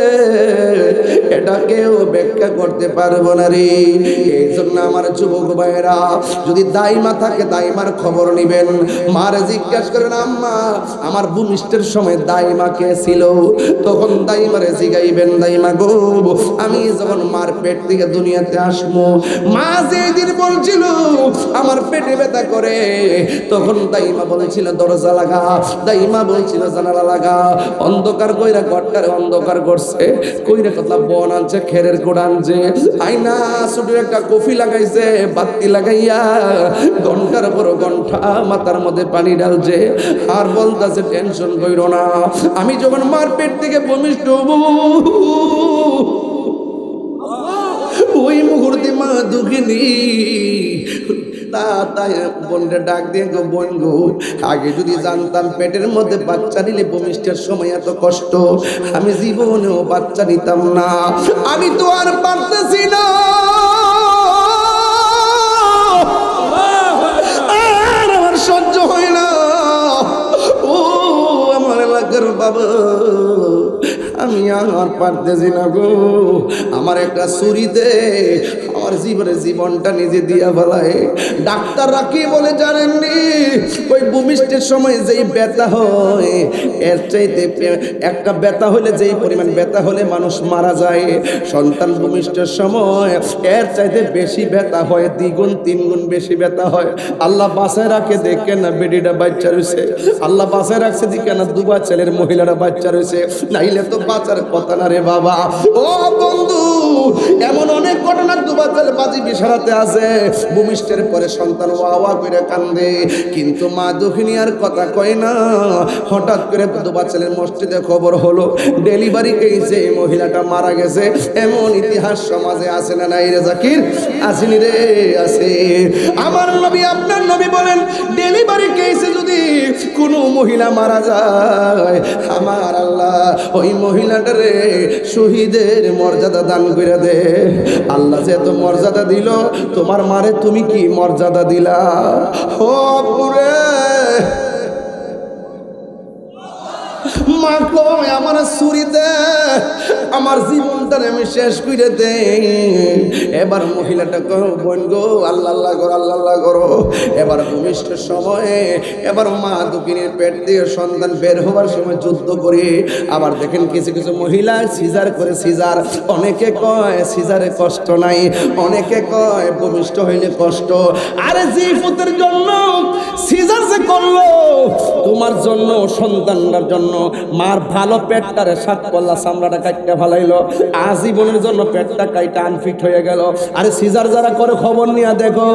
এটা কেউ ব্যাখ্যা করতে পারবো না রে। এই জন্য আমার যুবক ভাইয়েরা, যদি দাইমা থাকে দাইমার খবর নিবেন। মারে জিজ্ঞাসা করেন, আম্মা আমার ভূমিষ্ঠের সময় দাইমা কে ছিল? তখন দাইমারে জিগাইবেন, দাইমা গো আমি যখন মার পেট থেকে দুনিয়াতে আসবো, মা যেদিন বলছিল আমার পেটে ব্যথা করে, তখন দাইমা বলেছিল দরজা লাগা, দাইমা বলছিল জানালা লাগা। অন্ধকার কইরা ঘরটারে অন্ধকার করছে, কইরা কথা বন আনছে, খেরের গোড় আনছে, আইনা ছোট একটা কফি লাগাইছে, বাতি লাগাইয়া ঘন্টার পর ঘন্টা মাথার মধ্যে পানি ঢালছে, আর বলতেছে টেনশন কইরো না, আমি যখন মার পেট থেকে ভূমিষ্ঠ হব ওই মুহূর্তে মা দুঃখিনী বোনটা ডাক দিয়ে গো, বোন গো আগে যদি জানতাম পেটের মধ্যে বাচ্চা নিলে ভূমিষ্ঠের সময় এত কষ্ট, আমি জীবনেও বাচ্চা নিতাম না। আমি তো আর পারতেছি না, আর আমার সহ্য হয় না। ও আমার এলাকার বাবা, আমি আর পারতেছি না গো, আমার একটা ছুরি দে, আমার জীবনটা নিজে দিয়া ফেলায়। ডাক্তাররা কি বলে জানেননি? ওই ভূমিষ্ঠের সময় যেই ব্যথা হয়, এর চাইতে একটা ব্যথা হলে যেই পরিমাণ ব্যথা হলে মানুষ মারা যায়, সন্তান ভূমিষ্ঠের সময় এর চাইতে বেশি ব্যথা হয়, 2 গুণ 3 গুণ বেশি ব্যথা হয়। আল্লাহ বাঁচায় রাখে, দেখে না বেডিটা বাচ্চা রয়েছে, আল্লাহ বাঁচায় রাখছে দিকে না 2 ছেলের মহিলারা বাচ্চা রয়েছে, নাইলে তো বাঁচার কথা না রে বাবা। ও বন্ধু, এমন অনেক ঘটনা 2 ছেলে বাজি বিছানাতে আছে, ভূমিষ্ঠের পরে সন্তান ওয়া ওয়া করে কান্দে, কিন্তু মা দুঃখিনী আর কথা কয় না। হঠাৎ করে 2 ছেলের মসজিদে খবর হলো ডেলিভারি কেসে এই মহিলাটা মারা গেছে। এমন ইতিহাস সমাজে আছে না নাই রে জাকির? আসেনি রে? আছে। আমার নবী, আপনার নবী বলেন, ডেলিভারি কেসে যদি কোনো মহিলা মারা যায়, আমার আল্লাহ ওই মহিলাটারে শহীদের মর্যাদা দান করে দে। আল্লাহ যে এত মর্যাদা দিল, তোমার মারে তুমি কি মর্যাদা দিলা? ও পুরে মা কই আমার ছুরি দে, আমার জীবন সন্তান আমি শেষ করে দেই। এবার মহিলাটা করো বোন গো, আল্লাহ আল্লাহ করো, আল্লাহ আল্লাহ করো। এবার ভূমিষ্ঠের সময়ে এবার মা দুঃখিনীর পেট দিয়ে সন্তান বের হওয়ার সময় যুদ্ধ করে। আবার দেখেন কিছু কিছু মহিলা সিজার করে। সিজার অনেকে কয় সিজারে কষ্ট নাই, অনেকে কয় ভূমিষ্ঠ হইলে কষ্ট। আরে যে পুতের জন্য সিজার যে করলো, তোমার জন্য সন্তানটার জন্য মার ভালো পেটটারে সাত পল্লা চামড়াটা কাটতে ফেলাইলো, আজীবনের জন্য পেটটা কাইটা আনফিট হয়ে গেল। আরে সিজার যারা করে খবর নিয়ে দেখো,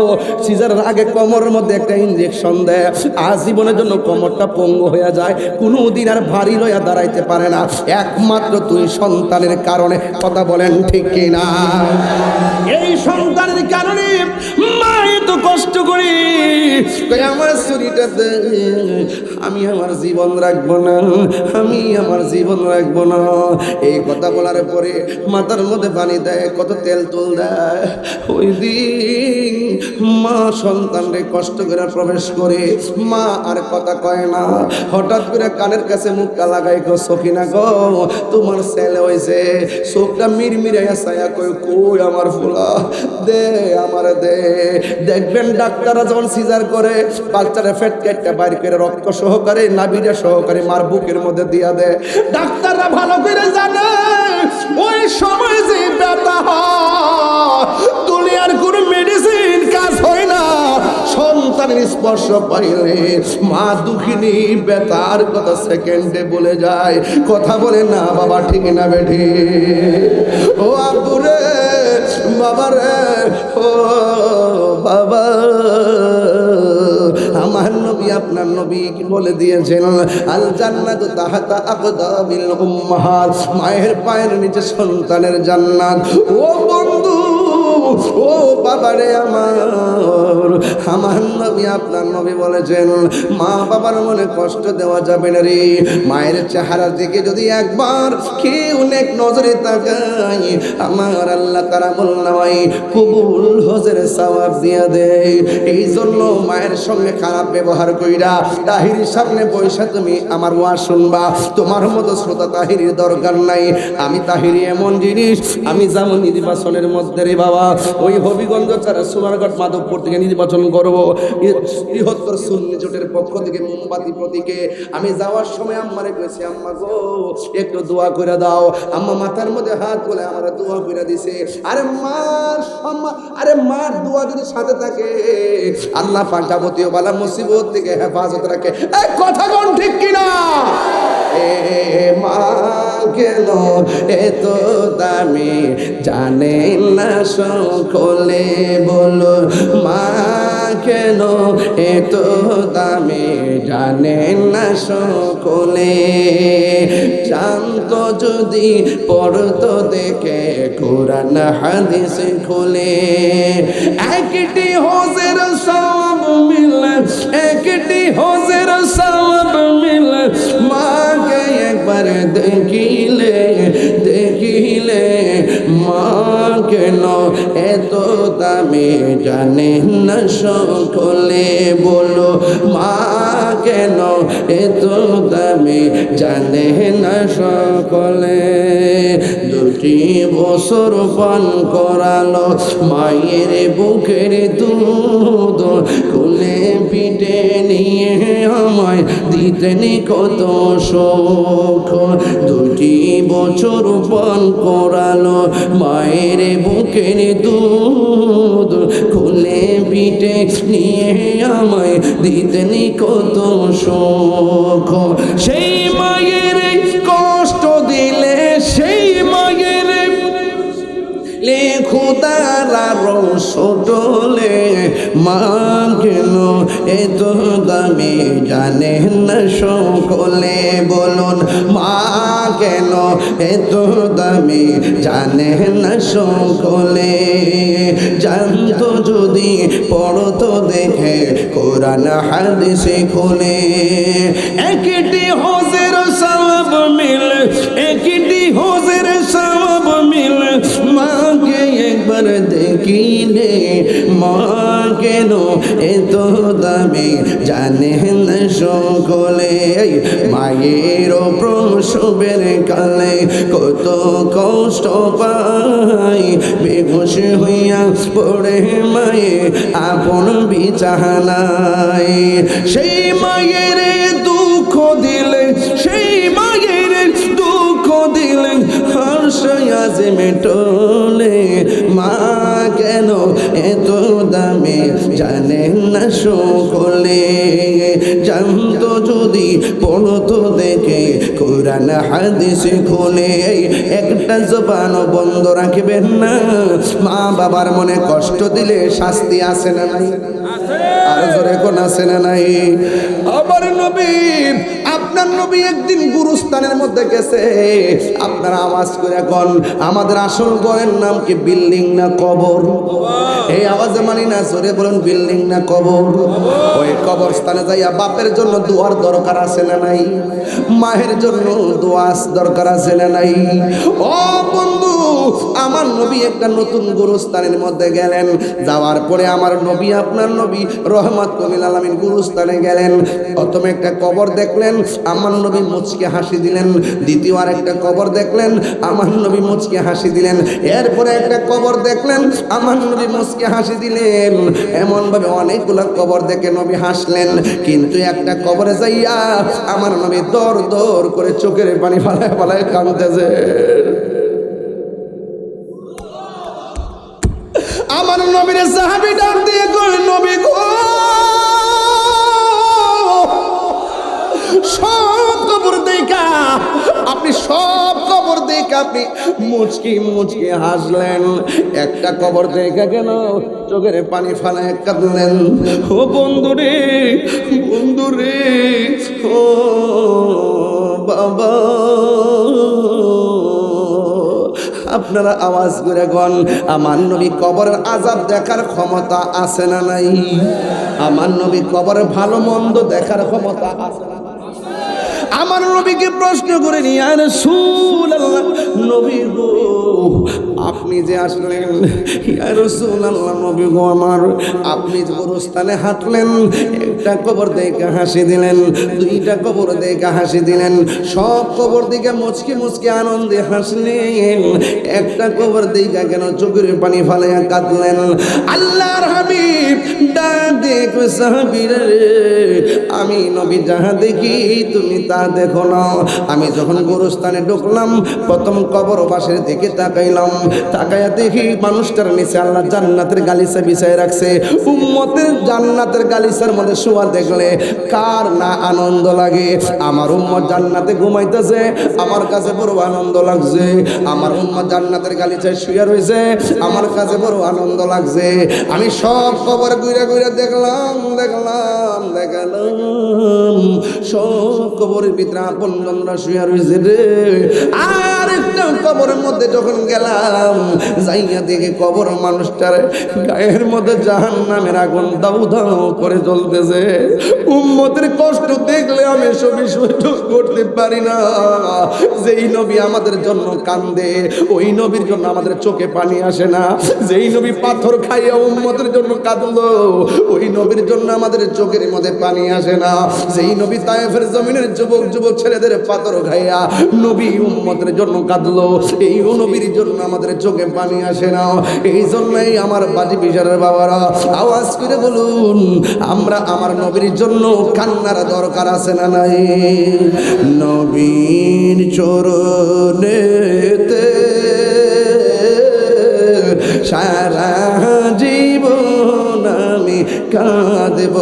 সিজারের আগে কোমরের মধ্যে একটা ইঞ্জেকশন দেয়, আজীবনের জন্য কোমরটা পঙ্গু হয়ে যায়, কোনোদিন আর ভারী লইয়া দাঁড়াইতে পারে না। একমাত্র তুই সন্তানের কারণে, কথা বলেন ঠিক কিনা? এই সন্তানের কারণে মা এত কষ্ট করি, আমার শরীরটা আমি আমার জীবন রাখবো না, আমি আমার জীবন রাখবো না। এই কথা বলার পরে মাথার মধ্যে পানি দেয়, কত তেল তুল দেয়। ওই দিন মা সন্তানরে কষ্ট করে প্রবেশ করে, মা আর কথা কয় না। হঠাৎ করে কানের কাছে মুখটা লাগাই গো, সখিনা গো তোমার ছেলে হয়েছে। চোখটা মিরমিরাইয়া ছায়া কই, কই আমার ফুলা, দে আমার দে। দেখবেন ডাক্তাররা যখন সিজার করে বাচ্চারা ফেট কেটে বাইর করে রক্ত সহকারে নাভিটা সহকারে মার বুকের মধ্যে দিয়া দেয়। ডাক্তাররা ভালো করে জানে ওই সময় যে ব্যথা হয়, দুনিয়ার কোন মেডিসিন কাজ হয় না। সন্তানের স্পর্শ পাইলে মা দুঃখিনী ব্যথার কথা সেকেন্ডে বলে যায়। কথা বলে না বাবা, ঠিক না বেঠি? ও আব্বুরে, বাবারে, ও বাবা, আমার নবী আপনার নবী কি বলে দিয়েছেন, আল জান্নাতু তাহতা আকদামিল উম্মাহাত, মায়ের পায়ের নিচে সন্তানের জান্নাত। ও বন্ধু, ও বাবারে আমার নবী আপনার নবী বলেছেন, মা বাবার মনে কষ্ট দেওয়া যাবে না রে। মায়ের চেহারার দিকে যদি একবার কেউ নেক নজরে তাকায়, আমার আল্লাহ তারা বলনামাই কবুল হজের সওয়াব দিয়া দেয়। এই জন্য মায়ের সঙ্গে খারাপ ব্যবহার কইরা তাহিরির সামনে বৈশা তুমি আমার ওয়াজ শুনবা। তোমার মতো শ্রোতা তাহিরির দরকার নাই। আমি তাহিরি এমন জিনিস, আমি যেমন নির্বাচনের মধ্যে রে বাবা, ওই হবিগঞ্জ ছাড়া সোনারগড় মাধবপুর থেকে নির্বাচন করব, বৃহত্তর সুন্নি জোটের পক্ষ থেকে মোমবাতি প্রতীকে। আমি যাওয়ার সময় আম্মারে কইছি, আম্মা গো একটু দোয়া করে দাও। আম্মা মাথার মধ্যে হাত বলে আমার দোয়া করে দিছে। আরে মার দোয়া যদি সাথে থাকে, আল্লাহ পাক যাবতীয় বালা মুসিবত থেকে হেফাজত রাখে। এই কথা কোন ঠিক কিনা? এ মা কেন এত দামি জানে না সকলে, বলো মা কেন এত দামি জানে না সকলে। জানতো যদি পড়তো দেখে কোরআন হাদিস খুলে, একটি হজের সওয়াব মিলে, একটি হজের সওয়াব মিলে। মাকে একবার দেখিলে, দেখিলে মা কেন এত দামি জানে না সকলে, বলো মা কেন এত দামি জানে না সকলে। দুটি বছর পান করালো মায়ের বুকের দুধ, কোলে পিঠে নিয়ে আমায় দিতেন কত সুখ। দুটি বছর পান করালো মায়ের বুকের দুধ, কোলে পিঠে নিয়ে আমায় দিতেন কত সুখ। সেই মায়ের কষ্ট দিলে, সেই মায়ের খোদারা রসলে, মা কেন এত দামি জানে না সকলে, বলুন মা কেন এত দামি জানে না সকলে। জানতো যদি পড়তো দেখে কোরআন হাদিস খুলে, একটি হজের সওয়াব মিলে, একটি হজের সওয়াব মিলে। মাকে একবার দেখিলে, মা কেন এত দামি জানে না সকলে, মায়ের প্রসবের কালে কত কষ্ট পাই, বেহুশ হইয়া পড়ে মায়ে আপন বিছানায়। সেই মায়ের দুঃখ দিলে, সেই মায়ের দুঃখ দিলে হাসিয়া যে মেটলে, মা কেন এত দামে জানে না সকলে, জানতো যদি পড়তো দেখে কোরআন হাদিস খুলে। একটা জবান বন্ধ রাখবেন না, মা বাবার মনে কষ্ট দিলে শাস্তি আছে না নাই? আর জোরে কোন আছে না নাই? আমার নবী, আপনার নবী একদিন গুরুস্থানের মধ্যে গেছে। আপনারা আওয়াজ করে এখন আমাদের আসল ঘরের নাম কি বিল্ডিং না কবর? এই আওয়াজে মানি না, জোরে বলুন বিল্ডিং না কবর? ওই কবরস্থানে যাইয়া বাপের জন্য দোয়ার দরকার আছে না নাই? মায়ের জন্য দোয়া দরকার আছে না নাই? ও বন্ধু, আমার নবী একটা নতুন গুরুস্থানের মধ্যে গেলেন। যাওয়ার পরে আমার নবী, আপনার নবী রহমাতুল আলামিন গুরুস্থানে গেলেন। প্রথমে একটা কবর দেখলেন, আমার নবী মুচকে হাসি দিলেন। দ্বিতীয় আর একটা কবর দেখলেন, আমার নবী মুচকে হাসি দিলেন। এরপরে একটা কবর দেখলেন, আমার নবী মুচকে হাসি দিলেন। এমন ভাবে অনেকগুলো কবর দেখে নবী হাসলেন, কিন্তু একটা কবরে যাইয়া আমার নবী দর দর করে চোখের পানি ফালায় ফালায় কাঁদতেছে। আমার নবীর সাহাবী ডাক দিয়ে কই, নবী গো, সব কবর দেখা আপনি, সব কবর দেখে আপনি মুচকি মুচকি হাসলেন, একটা কবর দেখা কেন চোখের পানি ফালায় কাঁদলেন? ও বন্ধু রে, বন্ধু রে, ও বাবা, আপনারা আওয়াজ করে গন, আমার নবী কবরের আযাব দেখার ক্ষমতা আছে না নাই? আমার নবী কবরের ভালো মন্দ দেখার ক্ষমতা আছে না? আমার নবীকে প্রশ্ন করে ইয়া রাসূলুল্লাহ, নবী গো আপনি যে আসলেন, ইয়া রাসূলুল্লাহ নবী গো আমার, আপনি যে গুরুস্থানে হাঁটলেন, একটা কবর দেখে হাসি দিলেন, দুইটা কবর দেখে হাসি দিলেন, সব কবর দিকে মুচকি মুচকি আনন্দে হাসলেন, একটা কবর দেখে কেন চোখের পানি ফালাইয়া কাঁদলেন? আল্লাহর হাবিব ডাক দিয়ে কই, সাহাবীরা রে, আমি নবী যাহা দেখি তুমি তা দেখো না। আমি যখন গুরুস্থানে ঢুকলাম, প্রথম কবর পাশের দিকে তাকাইলাম, তাকাইয়া দেখি মানুষটার নিচে আল্লাহ জান্নাতের গালিচা বিছায় রাখছে। উম্মতের জান্নাতের গালিচার মধ্যে শোয়া দেখলে কার না আনন্দ লাগে? আমার উম্মত জান্নাতে ঘুমাইতেছে, আমার কাছে বড় আনন্দ লাগছে। আমার উম্মত জান্নাতের গালিচায় শুয়ে রয়েছে, আমার কাছে বড় আনন্দ লাগছে। আমি সব কবর ঘুরে ঘুরে দেখলাম দেখলাম দেখলাম, সব কবরের ভিতরে আপনজনরা শুয়ে রয়েছে রে। আর একটা কবরের মধ্যে যখন গেলাম, যাইয়া দেখে কবর মানুষটার গায়ের মধ্যে জাহান্নামের আগুন দাউ দাউ করে জ্বলতেছে। উম্মতের কষ্ট দেখলে আমি সবই সহ্য করতে পারি না। যেই নবী আমাদের জন্য কান্দে, ওই নবীর জন্য আমাদের চোখে পানি আসে না। যেই নবী পাথর খাইয়া উম্মতের জন্য কাঁদলো, ওই নবীর জন্য আমাদের চোখের মধ্যে পানি আসে না। যেই নবী তায়েফের জমিনের যুবক যুবক ছেলেদের পাথর খাইয়া নবী উম্মতের জন্য কাঁদলো, এই নবীর জন্য আমাদের চোখে পানি আসে না। এই জন্যই আমার বাজি বিশারের বাবারা আওয়াজ করে বলুন, আমরা আমার নবীর জন্য কান্নার দরকার আছে না নাই? নবীর চরণেতে সারা জীবন আমি কাঁদব,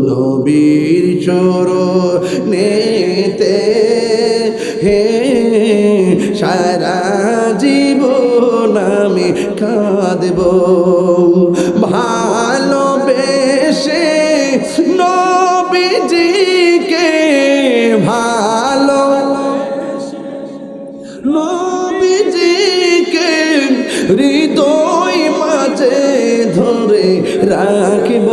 নবীর চরণেতে হে সারা জীবন আমি কাঁদব। ভালোবেসে নবীজিকে, ভালো নবীজিকে হৃদয় মাঝে ধরে রাখিব,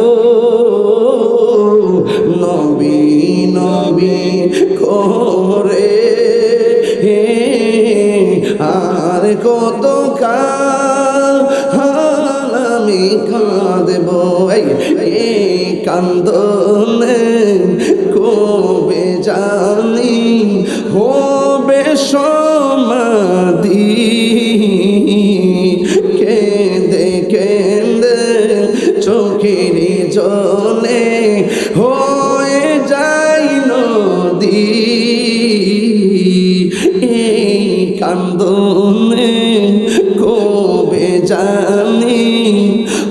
নবী নবী করে আর কত কাল কাঁদব এই কান্দনে কবে জানি হবে সমাধি কেঁদে কেঁদে চোখের জলে হয়ে যায় নদী এই কান্দনে কবে জানি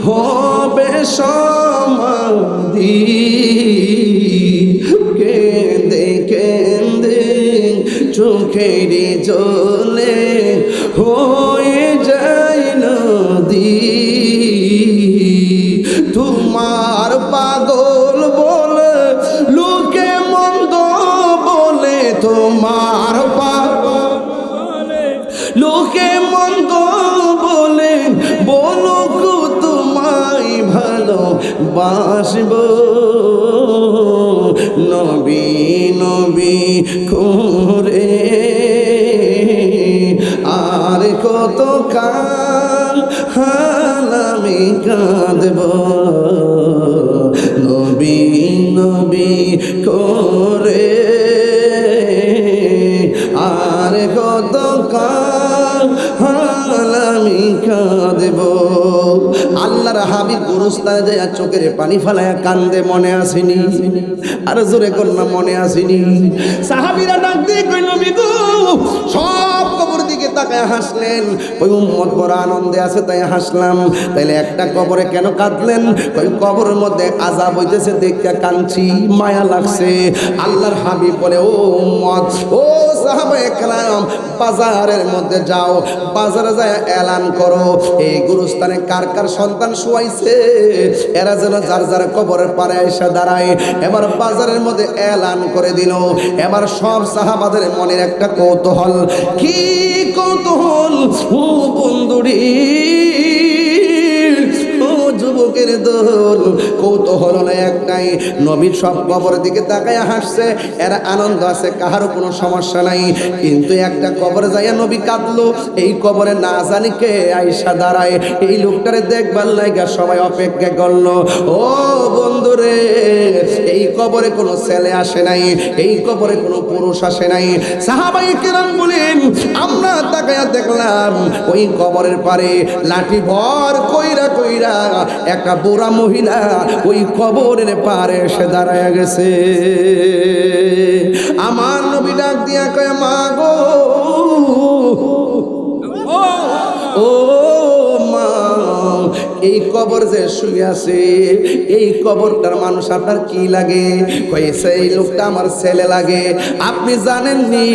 হবে সমাধি কেঁদে কেঁদে চোখের জলে হয়ে যায় নদী তোমার পাগল বলে লোকে মন্দ বলে তোমার পাগল লোকে মন্দ বলে বলো গো তোমায় ভালোবাসব নবী নবী করে আর কত কাল আমি কাঁদব নবী নবী করে আর কত কাল আমি কাঁদব আল্লাহর হাবিব গুরুস্থানে যায় চোখের পানি ফেলায়া কান্দে মনে আসেনি আর জোরে করনা মনে আসেনি সাহাবীরা ডাক দিয়ে কই নবী গো সব কবর দিকে তাকায় হাসলেন ওই উম্মত বড় আনন্দে আছে তাই হাসলাম তাইলে একটা কবরে কেন কাঁদলেন ওই কবরের মধ্যে আযাব হইতেছে দেখতে কাঁদছি মায়া লাগছে আল্লাহর হাবিব বলে ও উম্মত ও সাহাবায়ে কেরাম বাজারের মধ্যে যাও বাজারে যায় এলান করো এই গুরুস্থানে কার কার সন্তান শুয়াইছে এরা যেন যার যার কবরের পারে এসে দাঁড়ায় এবার বাজারের মধ্যে এলান করে দিল এবার সব সাহাবাদের মনের একটা কৌতূহল কি কৌতূহল ও বন্ধুরি ও যুবকের দল কৌতূহল হলো একটাই নবীর সব কবরের দিকে তাকায় হাসছে এরা আনন্দ আছে কাহারও কোনো সমস্যা নাই কিন্তু একটা কবরে যাইয়া নবী কাঁদলো এই কবরে না জানি কে আইসা দাঁড়ায় এই লোকটারে দেখবার লাগা সবাই অপেক্ষা করলো ও বন্ধুরে এই কবরে কোনো ছেলে আসে নাই এই কবরে কোনো পুরুষ আসে নাই সাহাবায়ে কেরাম বলেন আমরা তাকায়া দেখলাম ওই কবরের পারে লাঠি ভর কইরা কইরা একটা বুড়া মহিলা ওই কবরের পারে এসে দাঁড়ায় গেছে আমার নবী ডাক দিয়া কয় মা গো ও মা এই কবর যে শুয়ে আছে এই কবরটার মানুষ আপনার কি লাগে কইছে এই লোকটা আমার ছেলে লাগে আপনি জানেননি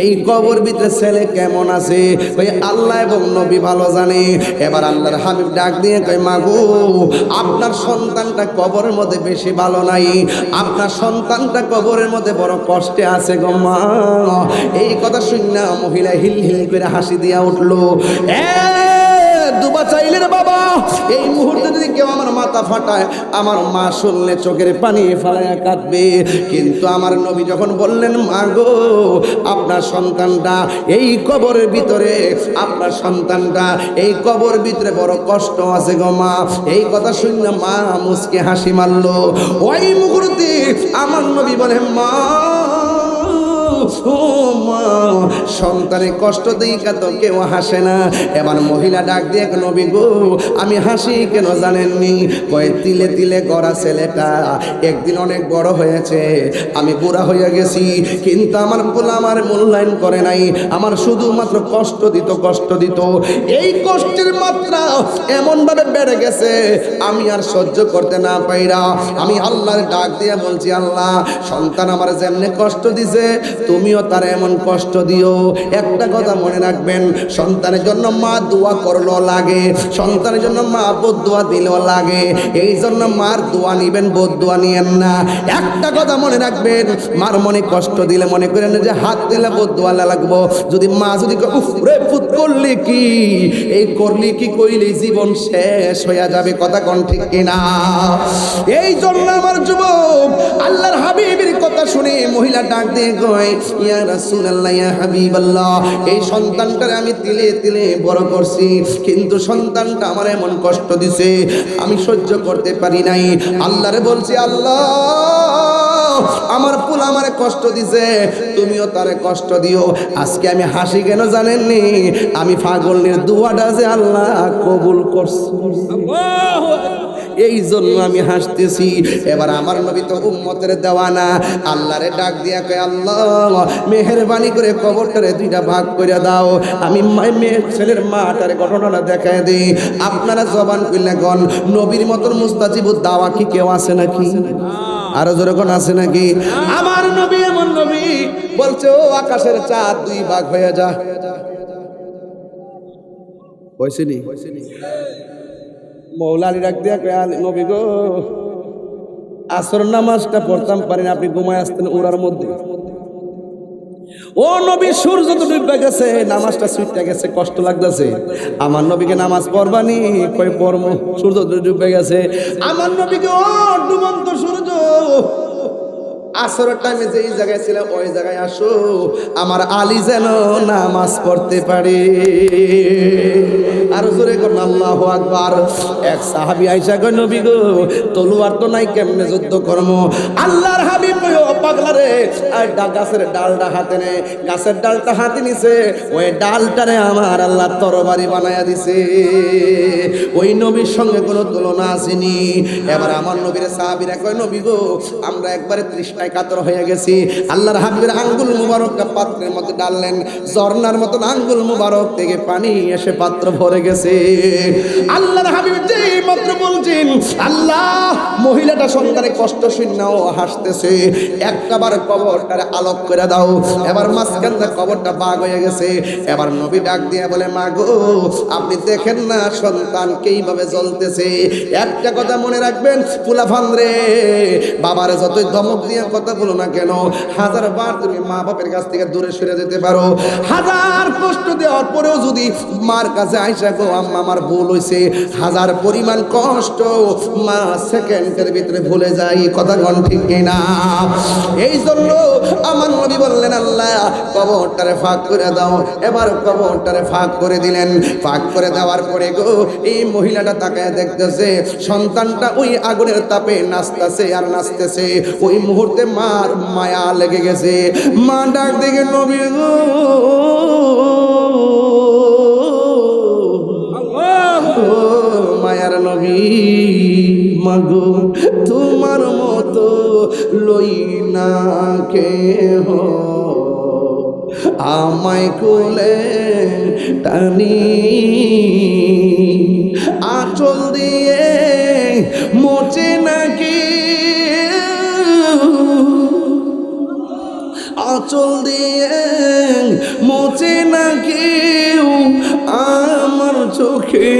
এই কবর ভিতরে ছেলে কেমন আছে কই আল্লাহ এবং নবী ভালো জানে এবার আল্লাহর হাবিব ডাক দিয়ে কই মাগো আপনার সন্তানটা কবরের মধ্যে বেশি ভালো নাই আপনার সন্তানটা কবরের মধ্যে বড় কষ্টে আছে গো মা এই কথা শুনে মহিলা হিল হিল করে হাসি দিয়া উঠলো দুবা চাইলে রে বাবা এই মুহূর্তে যদি কেউ আমার মাথা ফাটায় আমার মা শুনলে চোখের পানি ফেলায়া কাঁদবে কিন্তু আমার নবী যখন বললেন মা গো আপনার সন্তানটা এই কবরের ভিতরে আপনার সন্তানটা এই কবর ভিতরে বড় কষ্ট আছে গো মা এই কথা শুনে মা মুচকে হাসি মারলো ওই মুহূর্তে আমার নবী বলে মা ও মা সন্তানের কষ্ট দেখা তো কেউ হাসে না এবার মহিলা ডাক দিয়ে নবী গো আমি হাসি কেন জানেননি কয় তিলে তিলে গড়া ছেলেটা একদিন অনেক বড় হয়েছে আমি বুড়া হয়ে গেছি কিন্তু আমার পোলা আমার মূল্যায়ন করে নাই আমার শুধুমাত্র কষ্ট দিত এই কষ্টের মাত্রা এমন ভাবে বেড়ে গেছে আমি আর সহ্য করতে না পাইরা আমি আল্লাহর ডাক দিয়ে বলছি আল্লাহ সন্তান আমার যেমনে কষ্ট দিছে তুমিও তার এমন কষ্ট দিও একটা কথা মনে রাখবেন সন্তানের জন্য মা দোয়া করলো লাগে সন্তানের জন্য মা বদদোয়া দিলেও লাগে এই জন্য মার দোয়া নিবেন বদদোয়া নিয়েন না একটা কথা মনে রাখবেন মার মনে কষ্ট দিলে মনে করেন যে হাত দিলে বদদোয়া লাগবো যদি মা যদি উফরে ফুট করলি কি এই করলি কি কইলে জীবন শেষ হয়ে যাবে কথা কোন ঠিক কিনা এই জন্য আমার যুবক আল্লাহর হাবিবের কথা শুনে মহিলা ডাক দিয়ে কয় ইয়া রাসূলুল্লাহ ইয়া হাবিবাল্লাহ, এই সন্তানটারে আমি তিলে তিলে বড় করছি, কিন্তু সন্তানটা আমার এমন কষ্ট দিছে আমি সহ্য করতে পারি নাই। আল্লাহরে বলছি, আল্লাহ আমার পুল আমারে কষ্ট দিছে, তুমিও তারে কষ্ট দিও। আজকে আমি হাসি কেন জানেননি? আমি পাগলের দুয়াটা যে আল্লাহ কবুল করছে, এই জন্য আমি হাসতেছি। এবার আমার নবী তো উম্মতের দেওয়ানা, আল্লাহরে ডাক দিয়া কয়, আল্লাহ মেহেরবানি করে কবরটারে দুইটা ভাগ করে দাও, আমি মেয়ের ছেলের মাটারে ঘটনাটা দেখায় দিই। আপনারা জবান কইলে গন, নবীর মতন মুস্তাজিবুদ দাওয়া কি কেউ আছে নাকি? আরো জোরে কোন আছে নাকি? আমার নবী এমন নবী বলছে, ও আকাশের চাঁদ দুই ভাগ হয়ে যা। হইছেনি? মৌলালি ডাক দিয়া কয়, নবী গো আসর নামাজটা পড়তাম পারি না, আপনি ঘুমায় আসতেন ওরার মধ্যে। ও নবী সূর্য তো ডুবে গেছে, নামাজটা ছুটে গেছে, কষ্ট লাগতেছে। আমার নবীকে নামাজ পড়বানি? কই পড়বো, সূর্য তো ডুবে গেছে। আমার নবীকে, ও ডুবন্ত সূর্য, আসরের টাইমে যেই জায়গায় ছিল ওই জায়গায় আসো, আমার আলী যেন নামাজ পড়তে পারে। আর জোরে করুন আল্লাহু আকবার। এক সাহাবী আয়েশা কয়, নবী গো তলোয়ার তো নাই, কেমনে যুদ্ধ করব? আল্লাহর হাবিব কয়, ও পাগলা রে, আর গাছের ডালটা হাতে নে। গাছের ডালটা হাতে নিছে, ওই ডালটারে আমার আল্লাহ তরবারি বানায়া দিছে। ওই নবীর সঙ্গে কোনো তুলনা আসেনি। এবার আমার নবীর সাহাবীরা কয়, নবী গো আমরা একবারে তৃষ্ণায় কাতর হয়ে গেছি। আল্লাহর হাবিবের আঙ্গুল মুবারকটা পাত্রের মধ্যে ডাললেন, ঝর্ণার মতন আঙ্গুল মুবারক থেকে পানি এসে পাত্র ভরে গেছে। আল্লাহর হাবিব যেই মাত্র বলছেন, আল্লাহ মহিলাটা সন্তানের কষ্ট শূন্যও হাসতেছে, একটাবার কবরটারে আলোক করে দাও। এবার মাঝখানটা কবরটা বাগ হয়ে গেছে। এবার নবী ডাক দিয়ে বলে, মা গো আপনি দেখেন না সন্তান কিভাবে জ্বলতেছে। একটা কথা মনে রাখবেন ফুলাফান রে, বাবারে যতই ধমক দিয়ে কথা বলো না কেন, হাজার বার তুমি মা বাপের কাছ থেকে দূরে সরে যেতে পারো, হাজার কষ্ট দেওয়ার পরেও যদি মার কাছে আইসা গো আম্মা আমার ভুল হয়েছে, হাজার পরিমাণ কষ্ট মা সেকেন্ডের ভিতরে ভুলে যায়। কথা কোন ঠিক কিনা? এই জন্য আমার নবী বললেন, আল্লাহ কবরটারে ফাঁক করে দাও। এবার কবরটারে ফাঁক করে দিলেন। ফাঁক করে দেওয়ার পরে গো এই মহিলাটা তাকায় দেখতেছে, সন্তানটা ওই আগুনের তাপে নাচতেছে আর নাচতেছে। ওই মুহূর্তে মার মায়া লেগে গেছে। মা ডাক দেখে, নবী গো মায়ার নবী, মাগো তোমার মতো লই না কেহ, আমায় কোলে টানি আঁচল দিয়ে মোচে নাকি, আঁচল দিয়ে মোচে নাকি আমার চোখে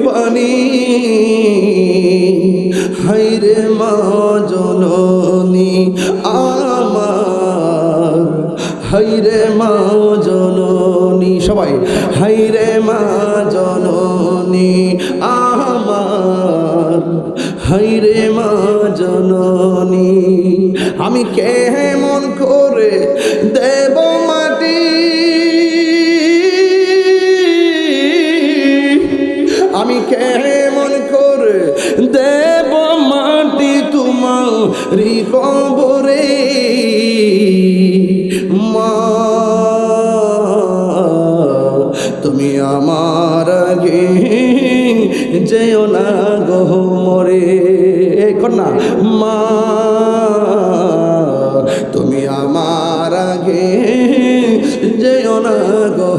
পানি। হায়রে মা জননী আমার, হায়রে মা জননী, সবাই হায়রে মা জননী আমার, হায়রে মা জননী। আমি কেমন করে দেব মাটি, আমি কেমন করে দেব মাটি তোমারি কবরে, মা তুমি আমার আগে যেও না গো মরে। কন্যা মা তুমি আমার আগে যেও না গো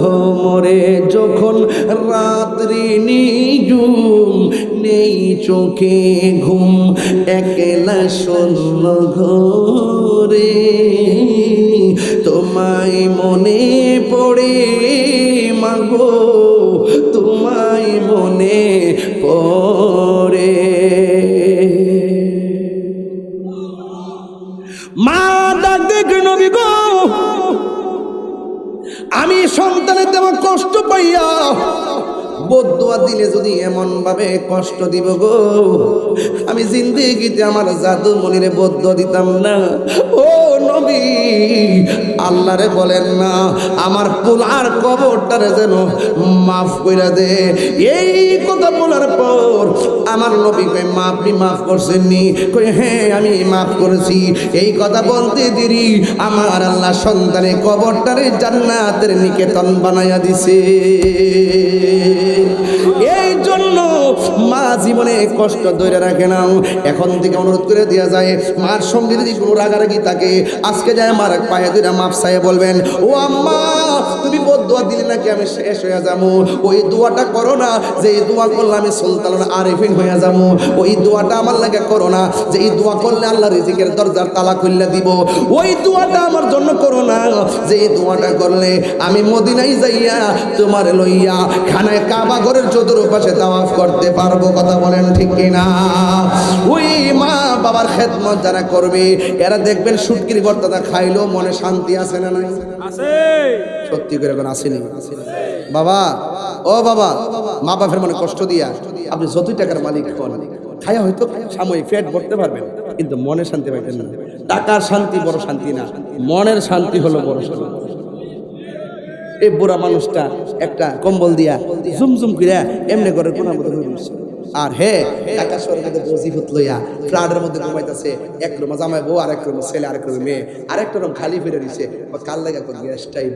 মরে। যখন রাত্রি নিঝুম নেই চোখে ঘুম, একলা শূন্য ঘরে তোমায় মনে পড়ে, মাগো তোমায় মনে পড়ে। মা ডাক দেখে, নবী গো আমি সন্তানের দেওয়া কষ্ট পাইয়া বদদুয়া দিলে যদি এমন ভাবে কষ্ট দিব গো, আমি জিন্দেগিতে আমার জাদু মনিরে বদদুয়া দিতাম না। ও নবী আল্লাহরে বলেন না আমার পোলার কবরটারে যেন মাফ করে দে। এই কথা বলার পর আমার নবী কই মা আপনি মাফ করছেন নি? কই হ্যাঁ আমি মাফ করেছি। এই কথা বলতে দেরি আমার আল্লাহ সন্তানের কবরটারে জান্নাতের নিকেতন বানাইয়া দিছে। এই জন্য মা জীবনে কষ্ট ধরে রাখে না। এখন থেকে অনুরোধ করে দেওয়া যায় মার সঙ্গে যদি কোনো রাগারাগি থাকে আজকে যায় আমার পায়ে দুইটা মাপ চাইয়ে বলবেন ও আম্মা তুমি বদদুয়া দিলে নাকি আমি শেষ হয়ে যাবো। ওই দোয়াটা করো না যে এই দোয়া করলে আমি সুলতানুল আরিফিন হয়ে যাবো। ওই দোয়াটা আমার লাগে করো না যে এই দোয়া করলে আল্লাহ রিজিকের দরজার তালা খুলে দিব। ওই দোয়াটা আমার জন্য করো না যে এই দোয়াটা করলে আমি মদিনায় যাইয়া তোমার লইয়া খানায় কাবা ঘরের চতুর্পাশে তাওয়াফ করতে পারবো। কথা বলেন ঠিক কিনা? ওই মা বাবার খেদমত যারা করবে এরা দেখবেন শুটকির ভর্তাটা খাইলেও মনে শান্তি আছে না নাই? আছে। সত্যি করে এখন আসেনি বাবা? ও বাবা, মা বাবার মনে কষ্ট দিয়া আপনি যতই টাকার মালিক হন খায়া হয়তো সাময়িক পেট ভরতে পারবেন কিন্তু মনে শান্তি পাইতেন না। টাকার শান্তি বড় শান্তি না, মনের শান্তি হলো বড় শান্তি। এই বুড়া মানুষটা একটা কম্বল দিয়া জুমজুম করিয়া এমনি করে কোনার মধ্যে হয়ে গেছে। আর হে টাকা সরকারের বজিফত লইয়া ফ্লাডের মধ্যে ঘুমাইতেছে। এক রুমে জামাই বউ, আরেক রুমে ছেলে, আরেক রুমে মেয়ে, আরেকটা রুম খালি ফিরে দিছে। কাল লাগা কোন গ্যাসটাই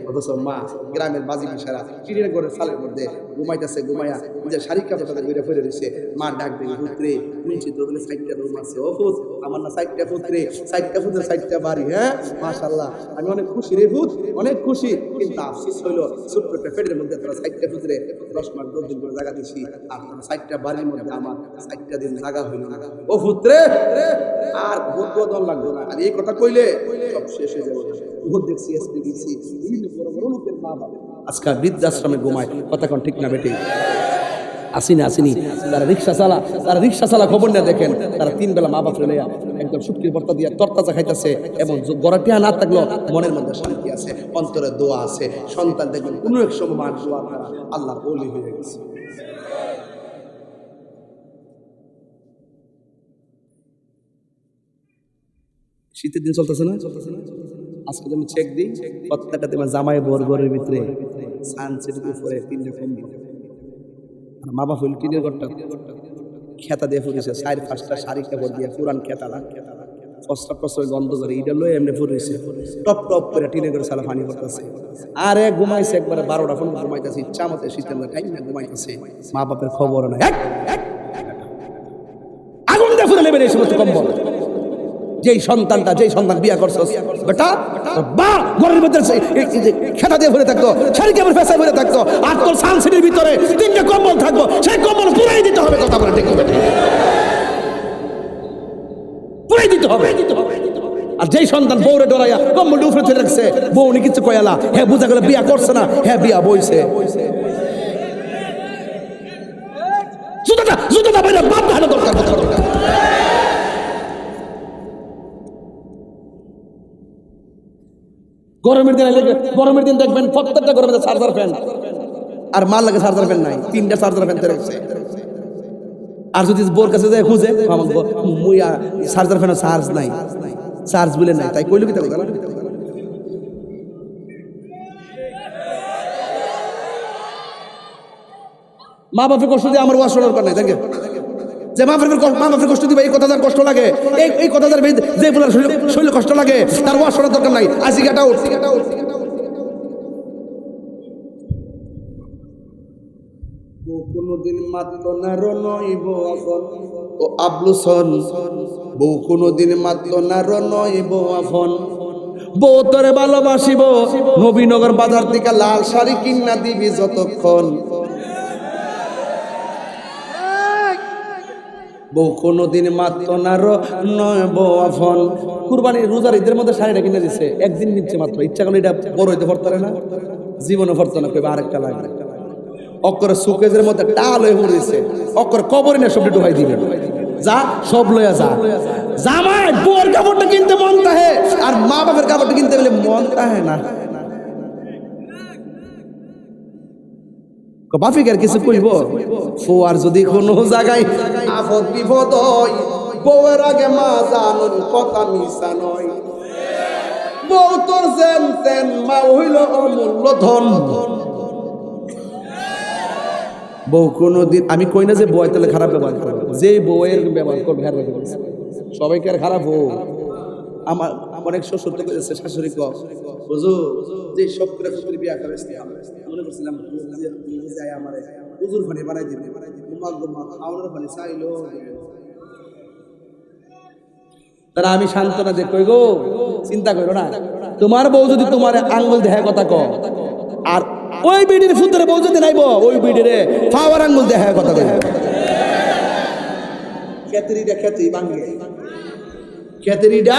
অথচ মা গ্রামের বাজি মিশারা চিড়ির করে সালের মধ্যে ঘুমাইতেছে। ঘুমাইয়া নিজের শাড়ি কাপড়টা ঘুরে ফিরে দিছে। মা ডাক দিয়ে পুত্রে চিত্র বলে সাইডটা রুম আছে। ও ফুত আমার না সাইডটা পুত্রে, সাইডটা পুত্রের সাইডটা বাড়ি। হ্যাঁ মাশাআল্লাহ আমি অনেক খুশি রে ফুত, অনেক খুশি। কিন্তু আফসোস হইলো ছোট্ট একটা পেটের মধ্যে তোরা সাইডটা পুত্রে 10 মাস 10 দিন করে জায়গা দিছি আর সাইডটা বাড়ির মধ্যে আমার 4টা দিন জায়গা হইল না। ও পুত্রে আর ভোট দল লাগবে না। আর এই কথা কইলে সব শেষ হয়ে যাবে। ভোট দেখছি, এসপি দিচ্ছি, বিভিন্ন বড় বড় লোকের মা বাবা আজকাল বৃদ্ধাশ্রমে ঘুমায়। কথা কোন ঠিক না বেটে? আসিনি আসিনি তারা রিক্সা চালা খবর না দেখেন তারা 3 বেলা মা বাপ ফেলে একদম শুটকির ভর্তা দিয়ে তরতাজা খাইতেছে এবং গড়াটিয়া না থাকলেও মনের মধ্যে শান্তি আছে, অন্তরে দোয়া আছে। সন্তান দেখবেন কোনো এক সময় মার দোয়া করা আল্লাহর ওলি হয়ে গেছে। শীতের দিন চলতেছে না? আজকে আমি চেক দিই প্রত্যেকটা তোমার জামাই বর্গরের ভিতরে সানসেটের উপরে 3টা কম্বল। আর মা বাপ হইল টিনের ঘরটা খেতা দিয়ে ফুটেছে, 4-5টা শাড়ি কাপড় দিয়ে পুরান খেতালা প্রস্রাব গন্ধ করে এটা লয়ে এমনি ফুটেছে। টপ টপ করে টিনের ঘরে সালা পানি পড়তেছে। আরে ঘুমাইছে একবারে 12টা ফোন ঘুমাইতেছে ইচ্ছা মতো শীতের টাইম না ঘুমাইতেছে। মা বাপের খবর নাই। আগুন দিয়ে ফুটে নেবেন এই সমস্ত কম্বল। যেই সন্তান বিয়া করছো বেটা বা ঘরের মধ্যে খেতা দিয়ে ভরে থাকতো, শাড়ি কাপড় ফেসায় ভরে থাকতো, আর তোর সানসিটির ভিতরে 3টা কম্বল থাকবো, সেই কম্বল পুরাই দিতে হবে। কথা বলে ঠিক হবে? পুরাই দিতে হবে। আর যেই সন্তান বউরে ডরাইয়া কম্বল উপরে ফেলে রাখছে, বউ নি কিছু কয়ালা, হ্যাঁ বুঝা গেল বিয়া করছে না, হ্যাঁ বিয়া বইছে। জুতাটা বাইরে বাপ ভালো দরকার। গরমের দিন দেখবেন প্রত্যেকটা গরমের চার্জার ফ্যান, আর মাল লাগে চার্জার ফ্যান নাই, 3টা চার্জার ফ্যান রাখছে। আর যদি বোর কাছে যায় খুঁজে মুইয়া চার্জার ফ্যান চার্জ নাই, চার্জ বলে নাই, তাই কইলো কি তা মা বাপের কষ্ট দিয়ে আমার ওয়াশ শোনার দরকার নাই। দেখে যে মা বাপের কষ্ট দিবে এই কথা যার কষ্ট লাগে, এই কথা যার যে বলার শরীরে কষ্ট লাগে তার ওয়াশ শোনার দরকার নাই। আসি কাটা উঠ কোনদিন মাত্র না রনইব আপন। ও আবলুসন বউ কোনদিন মাত্র না রনইব আপন। বউ তোরে ভালোবাসিব নবীনগর বাজার থেকে লাল শাড়ি কিনা দিবি যতক্ষণ। বউ কোনদিন মাত্র না রনইব আপন। কুরবানি রোজার ঈদের মধ্যে শাড়িটা কিনে দিছে, একদিন নিচ্ছে মাত্র, ইচ্ছা করলে এটা বড় হইতে পারতারে না, জীবনে পারতো না, কইবা আরেকটা লাগবে। অকরে সুকেজের মধ্যে টাল হয়ে পড়েছে, অকরে কবরে না সবটা ঢুকাই দিবে। যা সব লইয়া যা। জামাই বউর কাপড়টা কিনতে মন তাহে, আর মা বাপের কাপড়টা কিনতে বলে মন তাহে না। বাফিকার কিছু কইব আর যদি কোনো জায়গায় আপদ বিপদ হয় বউয়ের আগে মা জানুন কথা মিশা নয়। বউ তোর যেন তেন, মা হইল অমূল্য ধন। বউ কোনোদিন, আমি কই না যে বউ তাহলে খারাপ ব্যবহার করবে, যে বউয়ের ব্যবহার করবে সবাইকে আর খারাপ হোক। আমার অনেক শ্বশুর তো করেছে, শাশুড়ি কম বুঝো যে সব করে শ্বশুরি বিয়া করে মনে করছিলাম যাই আমার হুজুর ফানি বানাই দিবে, খাওয়ানোর ফানি চাইলো। তারা আমি সান্ত্বনা যে কই গো চিন্তা করো না, তোমার বউ যদি তোমার আঙ্গুল দেখায় কথা কও, আর ওই বিডির ফুতরে বউ যদি নাইব, ওই বিডিরে পাওয়ার আঙ্গুল দেখায় কথা কই। খেতরিটা খেতেই ভাঙে, খেতরিটা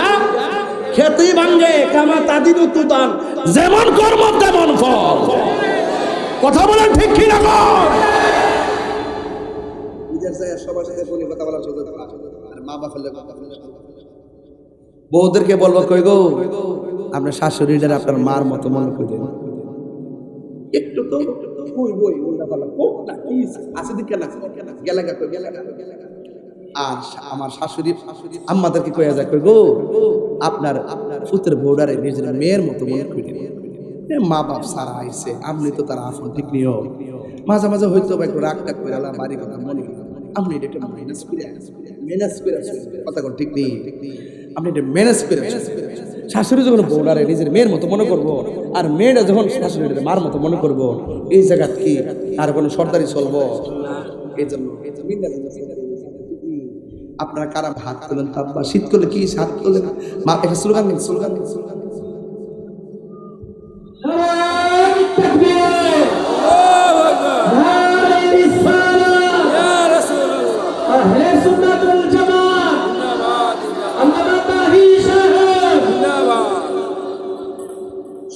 খেতেই ভাঙে, কামা তাদিন উতুদান, যেমন কর্ম তেমন ফল। কথা বলেন ঠিক কি না গো? নিজের যায় সবার সাথে ফোনে কথা বলার সুযোগ, আর মা বাবা ফেলে কথা বলে বউদেরকে বলবো কই গো আপনার শাশুড়িটার আপনার মার মতো মনে করেন, একটু তো কই বই ওইটা বলা কোক না কি আছে দিকে না গেলাগা কই গেলাগা। আর আমার শাশুড়ি আম্মাদেরকে কইয়া যায় কই গো আপনার পুত্রের বউডারে নিজের মেয়ের মতো মনে করেন, মা বাপ সারা আইছে আপনি তো তার আপন ঠিক নিও। মাঝে মাঝে হয়তো বা একটু রাগ টাগ করে বাড়ি কথা মনে আপনি এটা ম্যানেজ করে কথা কোন ঠিক নেই, আপনি এটা ম্যানেজ করে। শাশুড়ি যখন বউডারে নিজের মেয়ের মতো মনে করবো, আর মেয়েটা যখন শাশুড়ির মার মতো মনে করবো, এই জায়গা কি আর কোনো সর্দারি চলবো? এই জন্য আপনারা কারা ভাত তোলেন তাব্বা, শীত করলে কি হাত তোলেন, মা একটা স্লোগান দিন, স্লোগান দিন, স্লোগান দিন।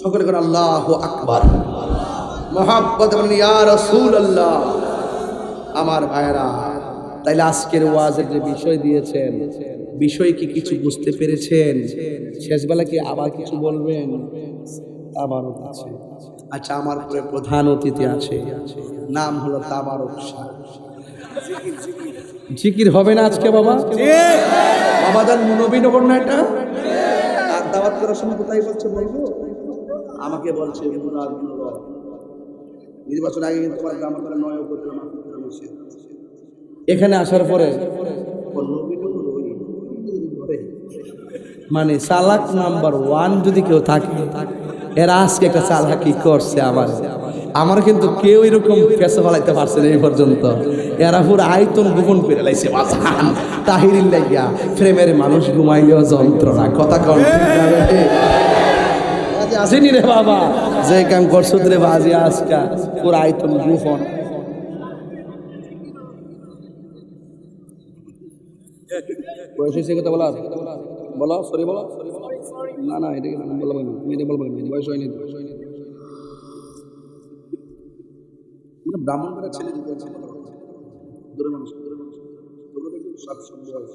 সকলে করে আল্লাহু আকবার, মুহাব্বত বলেন ইয়া রাসূলুল্লাহ। আমার ভাইরা, তাইলে আজকের ওয়াজের যে বিষয় দিয়েছেন, বিষয় কি কিছু বুঝতে পেরেছেন? শেষবেলা কি আবার কিছু বলবেন? তাবারক আছে। আচ্ছা, আমার পরে প্রধান অতিথি আছে, নাম হলো তাবারক শাহ। জিকির হবে না আজকে বাবা? বাবাজান নবীনগর না এটা? আর দাওয়াত করার সময় কোথায় বলছে বলবো? আমাকে বলছে নির্বাচন আগে কিন্তু তোমার গ্রাম করে নয় করলাম, এখানে আসার পরে মানে চালাক নাম্বার 1 যদি কেউ থাকে, এরা আজকে একটা চালাকি করছে। আমার কিন্তু কেউ এরকম পেছে ফলাইতে পারছে না এই পর্যন্ত। এরা পুরো আয়তন গোপন করে লাইছে বাজান তাহিরির লাগিয়া, প্রেমের মানুষ ঘুমাইলেও যন্ত্রণা। কথা কন আসেনি রে বাবা, যে কাম করছো রে বাজি আজকা পুরো আয়তন গোপন। বয়স হয়েছে কথা বলার, বলো সরি বলো না না এটা বলবো না, আমি এটা বলবো না, বয়স হয়নি। ব্রাহ্মণ করা ছেলে দূরে মানুষ সব বয়স